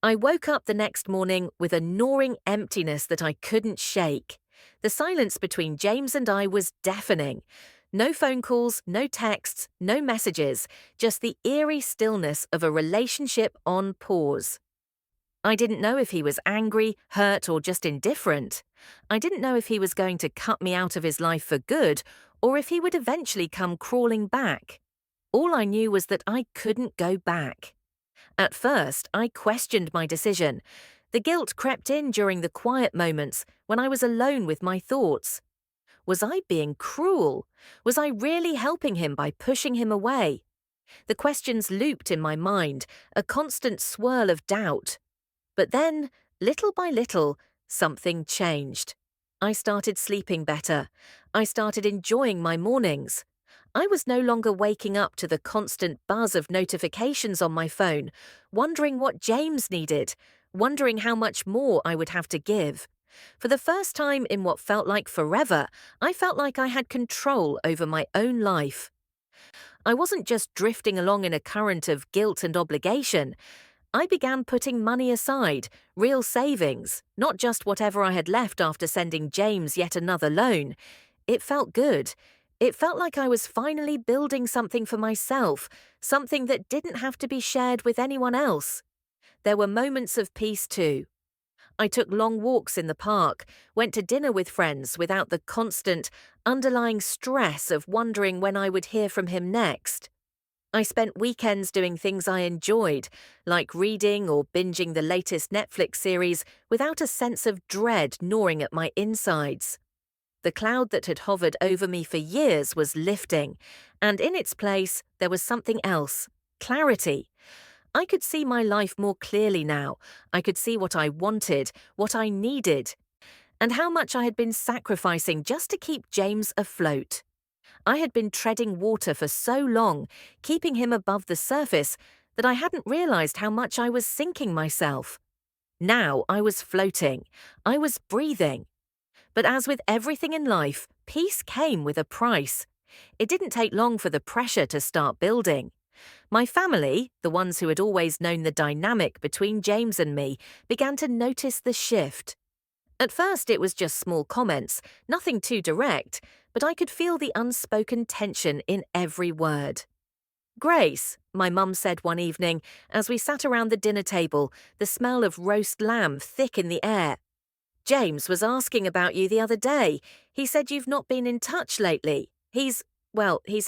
I woke up the next morning with a gnawing emptiness that I couldn't shake. The silence between James and I was deafening. No phone calls, no texts, no messages, just the eerie stillness of a relationship on pause. I didn't know if he was angry, hurt, or just indifferent. I didn't know if he was going to cut me out of his life for good, or if he would eventually come crawling back. All I knew was that I couldn't go back. At first, I questioned my decision. The guilt crept in during the quiet moments when I was alone with my thoughts. Was I being cruel? Was I really helping him by pushing him away? The questions looped in my mind, a constant swirl of doubt. But then, little by little, something changed. I started sleeping better. I started enjoying my mornings. I was no longer waking up to the constant buzz of notifications on my phone, wondering what James needed, wondering how much more I would have to give. For the first time in what felt like forever, I felt like I had control over my own life. I wasn't just drifting along in a current of guilt and obligation. I began putting money aside, real savings, not just whatever I had left after sending James yet another loan. It felt good. It felt like I was finally building something for myself, something that didn't have to be shared with anyone else. There were moments of peace too. I took long walks in the park, went to dinner with friends without the constant, underlying stress of wondering when I would hear from him next. I spent weekends doing things I enjoyed, like reading or binging the latest Netflix series without a sense of dread gnawing at my insides. The cloud that had hovered over me for years was lifting, and in its place there was something else, clarity. I could see my life more clearly now. I could see what I wanted, what I needed, and how much I had been sacrificing just to keep James afloat. I had been treading water for so long, keeping him above the surface, that I hadn't realized how much I was sinking myself. Now I was floating. I was breathing. But as with everything in life, peace came with a price. It didn't take long for the pressure to start building. My family, the ones who had always known the dynamic between James and me, began to notice the shift. At first it was just small comments, nothing too direct, but I could feel the unspoken tension in every word. "Grace," my mum said one evening as we sat around the dinner table, the smell of roast lamb thick in the air. "James was asking about you the other day. He said you've not been in touch lately. He's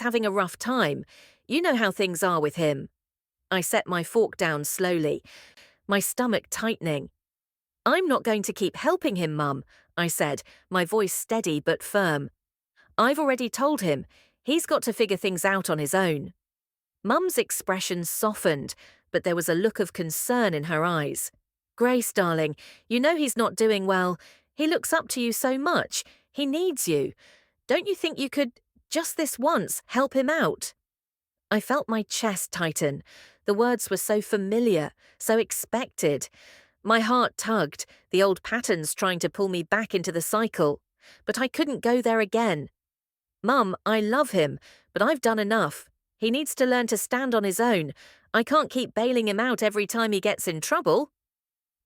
having a rough time. You know how things are with him." I set my fork down slowly, my stomach tightening. "I'm not going to keep helping him, Mum," I said, my voice steady but firm. "I've already told him. He's got to figure things out on his own." Mum's expression softened, but there was a look of concern in her eyes. Grace, darling, you know he's not doing well. He looks up to you so much. He needs you. Don't you think you could, just this once, help him out? I felt my chest tighten. The words were so familiar, so expected. My heart tugged, the old patterns trying to pull me back into the cycle. But I couldn't go there again. Mum, I love him, but I've done enough. He needs to learn to stand on his own. I can't keep bailing him out every time he gets in trouble.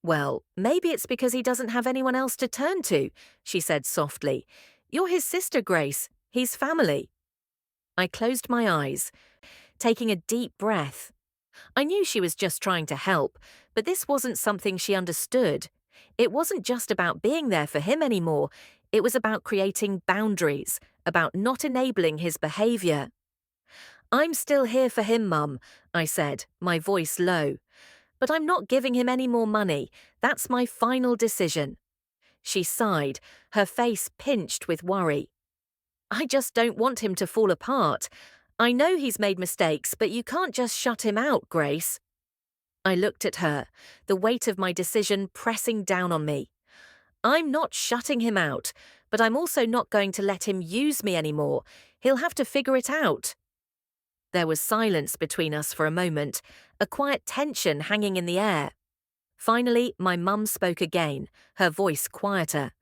Well, maybe it's because he doesn't have anyone else to turn to, she said softly. You're his sister, Grace. He's family. I closed my eyes, taking a deep breath. I knew she was just trying to help, but this wasn't something she understood. It wasn't just about being there for him anymore. It was about creating boundaries, about not enabling his behavior. I'm still here for him, Mum, I said, my voice low. But I'm not giving him any more money. That's my final decision. She sighed, her face pinched with worry. I just don't want him to fall apart. I know he's made mistakes, but you can't just shut him out, Grace. I looked at her, the weight of my decision pressing down on me. I'm not shutting him out, but I'm also not going to let him use me anymore. He'll have to figure it out. There was silence between us for a moment, a quiet tension hanging in the air. Finally, my mum spoke again, her voice quieter.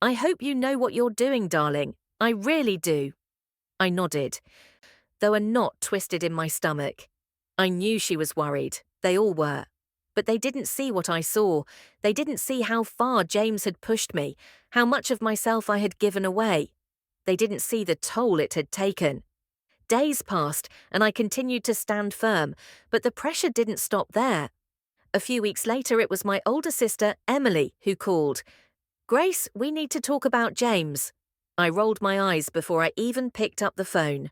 I hope you know what you're doing, darling. I really do. I nodded, though a knot twisted in my stomach. I knew she was worried. They all were. But they didn't see what I saw. They didn't see how far James had pushed me, how much of myself I had given away. They didn't see the toll it had taken. Days passed, and I continued to stand firm, but the pressure didn't stop there. A few weeks later, it was my older sister, Emily, who called. Grace, we need to talk about James. I rolled my eyes before I even picked up the phone.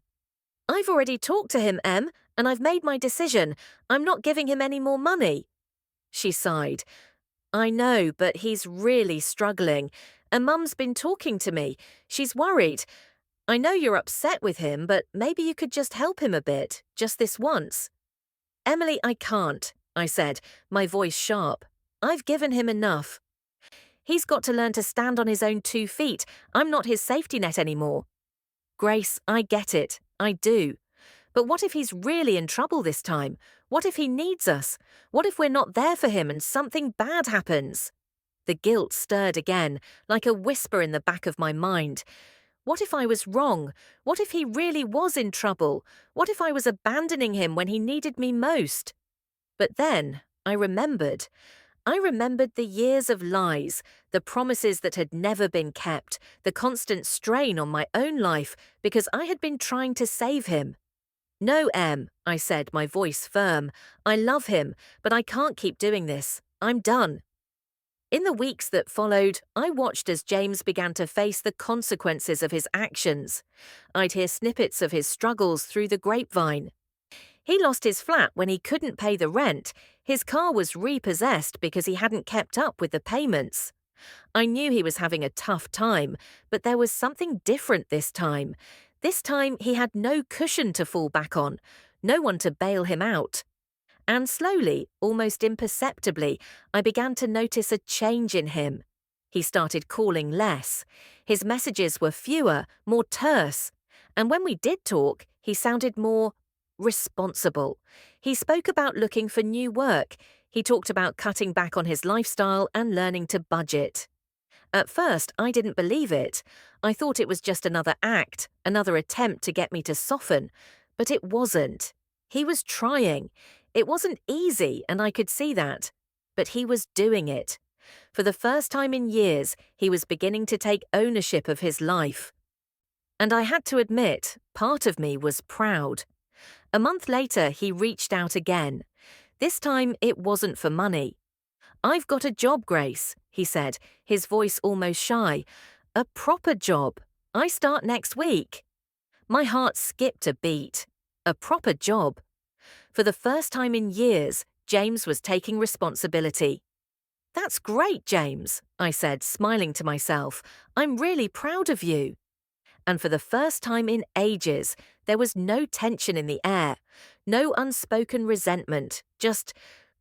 I've already talked to him, Em, and I've made my decision. I'm not giving him any more money. She sighed. I know, but he's really struggling, and Mum's been talking to me. She's worried. I know you're upset with him, but maybe you could just help him a bit, just this once. Emily, I can't, I said, my voice sharp. I've given him enough. He's got to learn to stand on his own 2 feet. I'm not his safety net anymore. Grace, I get it. I do. But what if he's really in trouble this time? What if he needs us? What if we're not there for him and something bad happens? The guilt stirred again, like a whisper in the back of my mind. What if I was wrong? What if he really was in trouble? What if I was abandoning him when he needed me most? But then I remembered. I remembered the years of lies, the promises that had never been kept, the constant strain on my own life because I had been trying to save him. No, Em, I said, my voice firm. I love him, but I can't keep doing this. I'm done. In the weeks that followed, I watched as James began to face the consequences of his actions. I'd hear snippets of his struggles through the grapevine. He lost his flat when he couldn't pay the rent. His car was repossessed because he hadn't kept up with the payments. I knew he was having a tough time, but there was something different this time. This time he had no cushion to fall back on, no one to bail him out. And slowly, almost imperceptibly, I began to notice a change in him. He started calling less. His messages were fewer, more terse. And when we did talk, he sounded more responsible. He spoke about looking for new work. He talked about cutting back on his lifestyle and learning to budget. At first, I didn't believe it. I thought it was just another act, another attempt to get me to soften. But it wasn't. He was trying. It wasn't easy, and I could see that. But he was doing it. For the first time in years, he was beginning to take ownership of his life. And I had to admit, part of me was proud. A month later, he reached out again. This time, it wasn't for money. I've got a job, Grace, he said, his voice almost shy. A proper job. I start next week. My heart skipped a beat. A proper job. For the first time in years, James was taking responsibility. That's great, James, I said, smiling to myself. I'm really proud of you. And for the first time in ages, there was no tension in the air, No unspoken resentment, just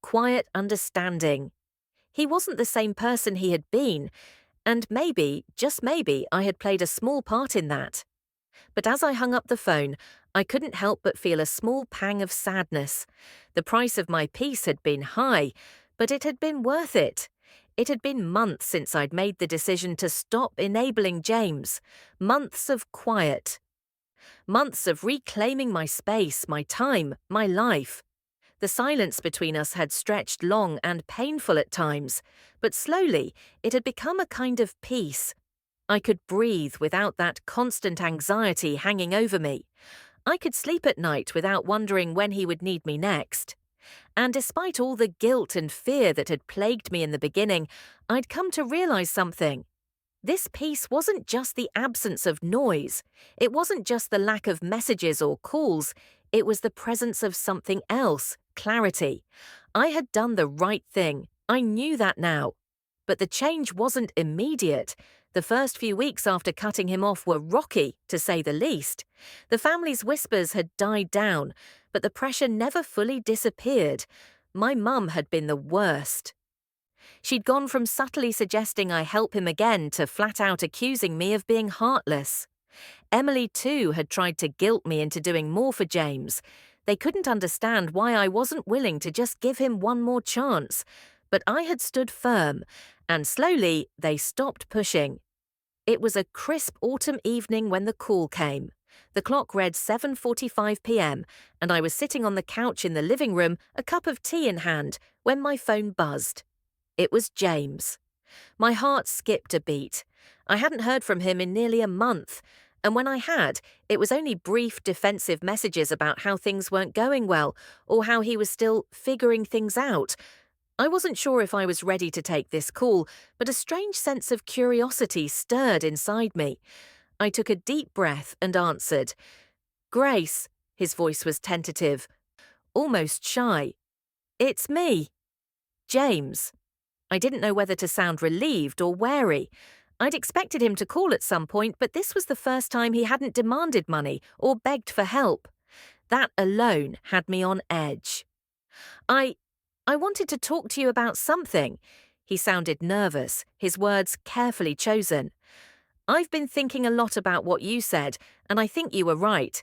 quiet understanding. He wasn't the same person he had been, and maybe, just maybe, I had played a small part in that. But as I hung up the phone, I couldn't help but feel a small pang of sadness. The price of my peace had been high, but it had been worth it. It had been months since I'd made the decision to stop enabling James. Months of quiet. Months of reclaiming my space, my time, my life. The silence between us had stretched long and painful at times, but slowly it had become a kind of peace. I could breathe without that constant anxiety hanging over me. I could sleep at night without wondering when he would need me next. And despite all the guilt and fear that had plagued me in the beginning, I'd come to realize something. This peace wasn't just the absence of noise. It wasn't just the lack of messages or calls. It was the presence of something else, clarity. I had done the right thing. I knew that now. But the change wasn't immediate. The first few weeks after cutting him off were rocky, to say the least. The family's whispers had died down, but the pressure never fully disappeared. My mum had been the worst. She'd gone from subtly suggesting I help him again to flat out accusing me of being heartless. Emily, too, had tried to guilt me into doing more for James. They couldn't understand why I wasn't willing to just give him one more chance. But I had stood firm, and slowly they stopped pushing. It was a crisp autumn evening when the call came. The clock read 7:45 p.m., and I was sitting on the couch in the living room, a cup of tea in hand, when my phone buzzed. It was James. My heart skipped a beat. I hadn't heard from him in nearly a month, and when I had, it was only brief defensive messages about how things weren't going well, or how he was still figuring things out. I wasn't sure if I was ready to take this call, but a strange sense of curiosity stirred inside me. I took a deep breath and answered. "Grace," his voice was tentative, almost shy. "It's me, James." I didn't know whether to sound relieved or wary. I'd expected him to call at some point, but this was the first time he hadn't demanded money or begged for help. That alone had me on edge. I wanted to talk to you about something." He sounded nervous, his words carefully chosen. "I've been thinking a lot about what you said, and I think you were right.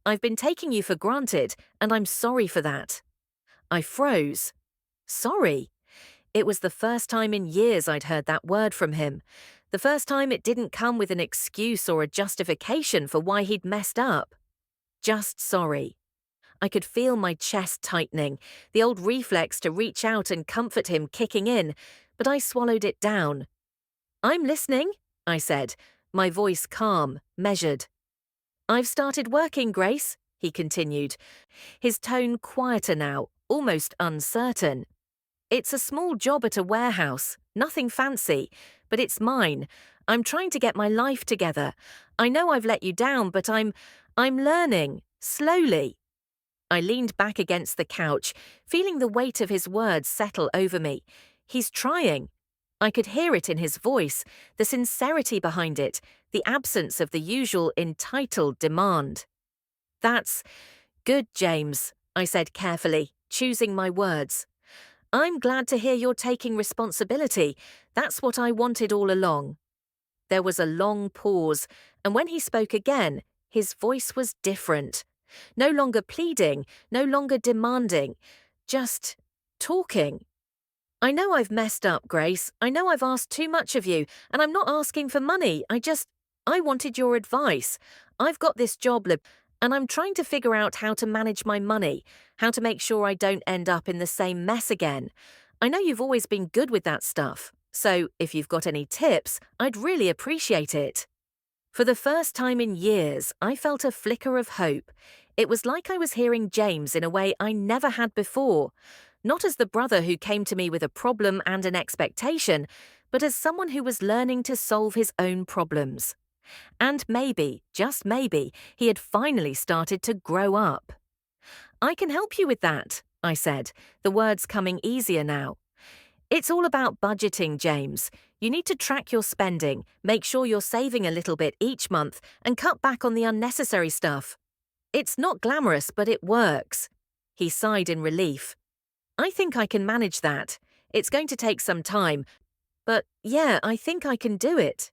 I've been taking you for granted, and I'm sorry for that." I froze. Sorry? It was the first time in years I'd heard that word from him. The first time it didn't come with an excuse or a justification for why he'd messed up. Just sorry. I could feel my chest tightening, the old reflex to reach out and comfort him kicking in, but I swallowed it down. "I'm listening," I said, my voice calm, measured. "I've started working, Grace," he continued, his tone quieter now, almost uncertain. "It's a small job at a warehouse, nothing fancy, but it's mine. I'm trying to get my life together. I know I've let you down, but I'm learning, slowly." I leaned back against the couch, feeling the weight of his words settle over me. He's trying. I could hear it in his voice, the sincerity behind it, the absence of the usual entitled demand. "That's good, James," I said carefully, choosing my words. "I'm glad to hear you're taking responsibility. That's what I wanted all along." There was a long pause, and when he spoke again, his voice was different. No longer pleading, no longer demanding, just talking. "I know I've messed up, Grace. I know I've asked too much of you, and I'm not asking for money. I wanted your advice. I've got this job, and I'm trying to figure out how to manage my money, how to make sure I don't end up in the same mess again. I know you've always been good with that stuff, so if you've got any tips, I'd really appreciate it." For the first time in years, I felt a flicker of hope. It was like I was hearing James in a way I never had before, not as the brother who came to me with a problem and an expectation, but as someone who was learning to solve his own problems. And maybe, just maybe, he had finally started to grow up. "I can help you with that," I said, the words coming easier now. "It's all about budgeting, James. You need to track your spending, make sure you're saving a little bit each month, and cut back on the unnecessary stuff. It's not glamorous, but it works. He sighed in relief. I think I can manage that. It's going to take some time, but yeah, I think I can do it.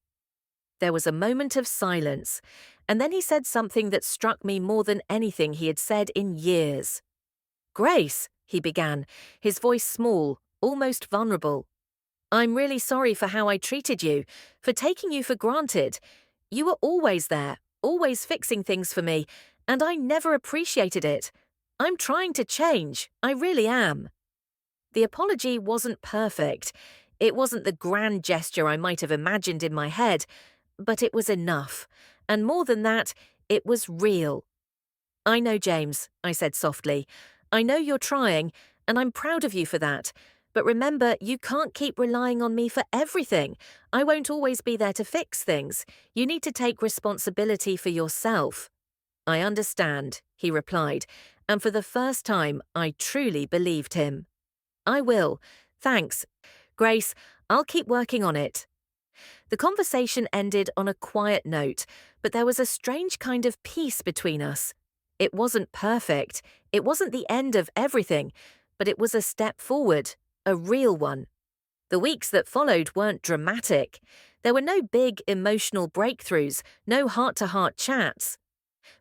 There was a moment of silence, and then he said something that struck me more than anything he had said in years. Grace, he began, his voice small, almost vulnerable. I'm really sorry for how I treated you, for taking you for granted. You were always there, always fixing things for me, and I never appreciated it. I'm trying to change, I really am. The apology wasn't perfect. It wasn't the grand gesture I might have imagined in my head, but it was enough. And more than that, it was real. I know, James, I said softly. I know you're trying, and I'm proud of you for that. But remember, you can't keep relying on me for everything. I won't always be there to fix things. You need to take responsibility for yourself. I understand, he replied, and for the first time, I truly believed him. I will. Thanks. Grace, I'll keep working on it. The conversation ended on a quiet note, but there was a strange kind of peace between us. It wasn't perfect, it wasn't the end of everything, but it was a step forward, a real one. The weeks that followed weren't dramatic. There were no big emotional breakthroughs, no heart-to-heart chats.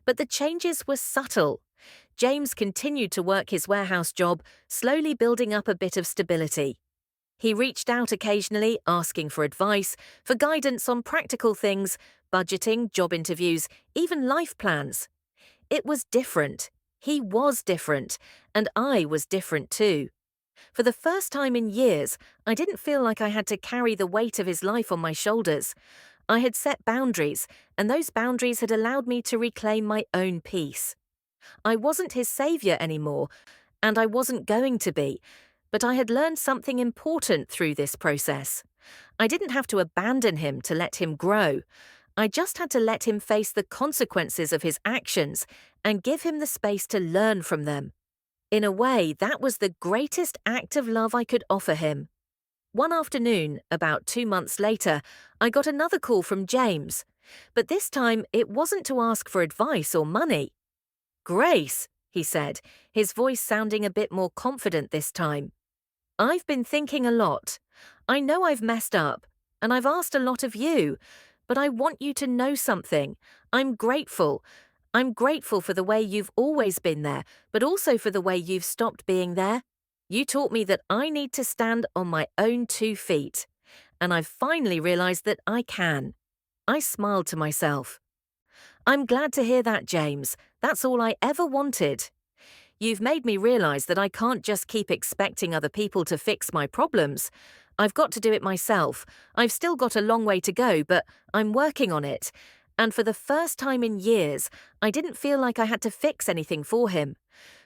But the changes were subtle. James continued to work his warehouse job, slowly building up a bit of stability. He reached out occasionally, asking for advice, for guidance on practical things, budgeting, job interviews, even life plans. It was different. He was different, and I was different too. For the first time in years, I didn't feel like I had to carry the weight of his life on my shoulders. I had set boundaries, and those boundaries had allowed me to reclaim my own peace. I wasn't his savior anymore, and I wasn't going to be, but I had learned something important through this process. I didn't have to abandon him to let him grow. I just had to let him face the consequences of his actions and give him the space to learn from them. In a way, that was the greatest act of love I could offer him. One afternoon, about 2 months later, I got another call from James. But this time, it wasn't to ask for advice or money. Grace, he said, his voice sounding a bit more confident this time. I've been thinking a lot. I know I've messed up, and I've asked a lot of you, but I want you to know something. I'm grateful. I'm grateful for the way you've always been there, but also for the way you've stopped being there. You taught me that I need to stand on my own 2 feet, and I've finally realized that I can. I smiled to myself. I'm glad to hear that, James. That's all I ever wanted. You've made me realize that I can't just keep expecting other people to fix my problems. I've got to do it myself. I've still got a long way to go, but I'm working on it. And for the first time in years, I didn't feel like I had to fix anything for him.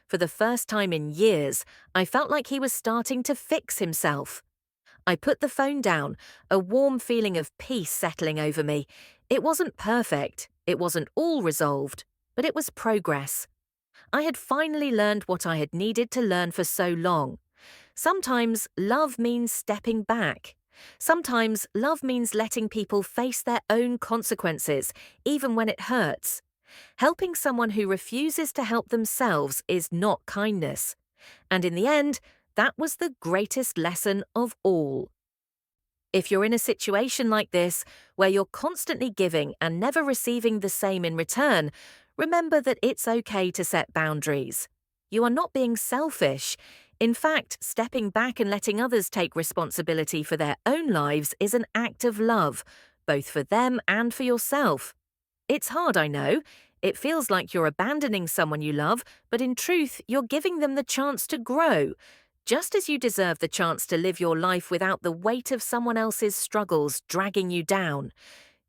For the first time in years, I felt like he was starting to fix himself. I put the phone down, a warm feeling of peace settling over me. It wasn't perfect, it wasn't all resolved, but it was progress. I had finally learned what I had needed to learn for so long. Sometimes love means stepping back. Sometimes love means letting people face their own consequences, even when it hurts. Helping someone who refuses to help themselves is not kindness. And in the end, that was the greatest lesson of all. If you're in a situation like this, where you're constantly giving and never receiving the same in return, remember that it's okay to set boundaries. You are not being selfish. In fact, stepping back and letting others take responsibility for their own lives is an act of love, both for them and for yourself. It's hard, I know. It feels like you're abandoning someone you love, but in truth, you're giving them the chance to grow. Just as you deserve the chance to live your life without the weight of someone else's struggles dragging you down.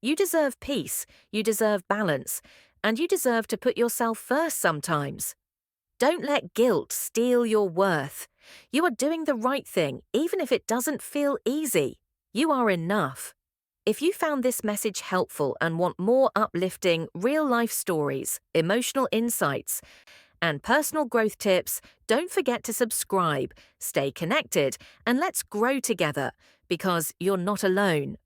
You deserve peace, you deserve balance, and you deserve to put yourself first sometimes. Don't let guilt steal your worth. You are doing the right thing, even if it doesn't feel easy. You are enough. If you found this message helpful and want more uplifting, real-life stories, emotional insights, and personal growth tips, don't forget to subscribe, stay connected, and let's grow together, because you're not alone.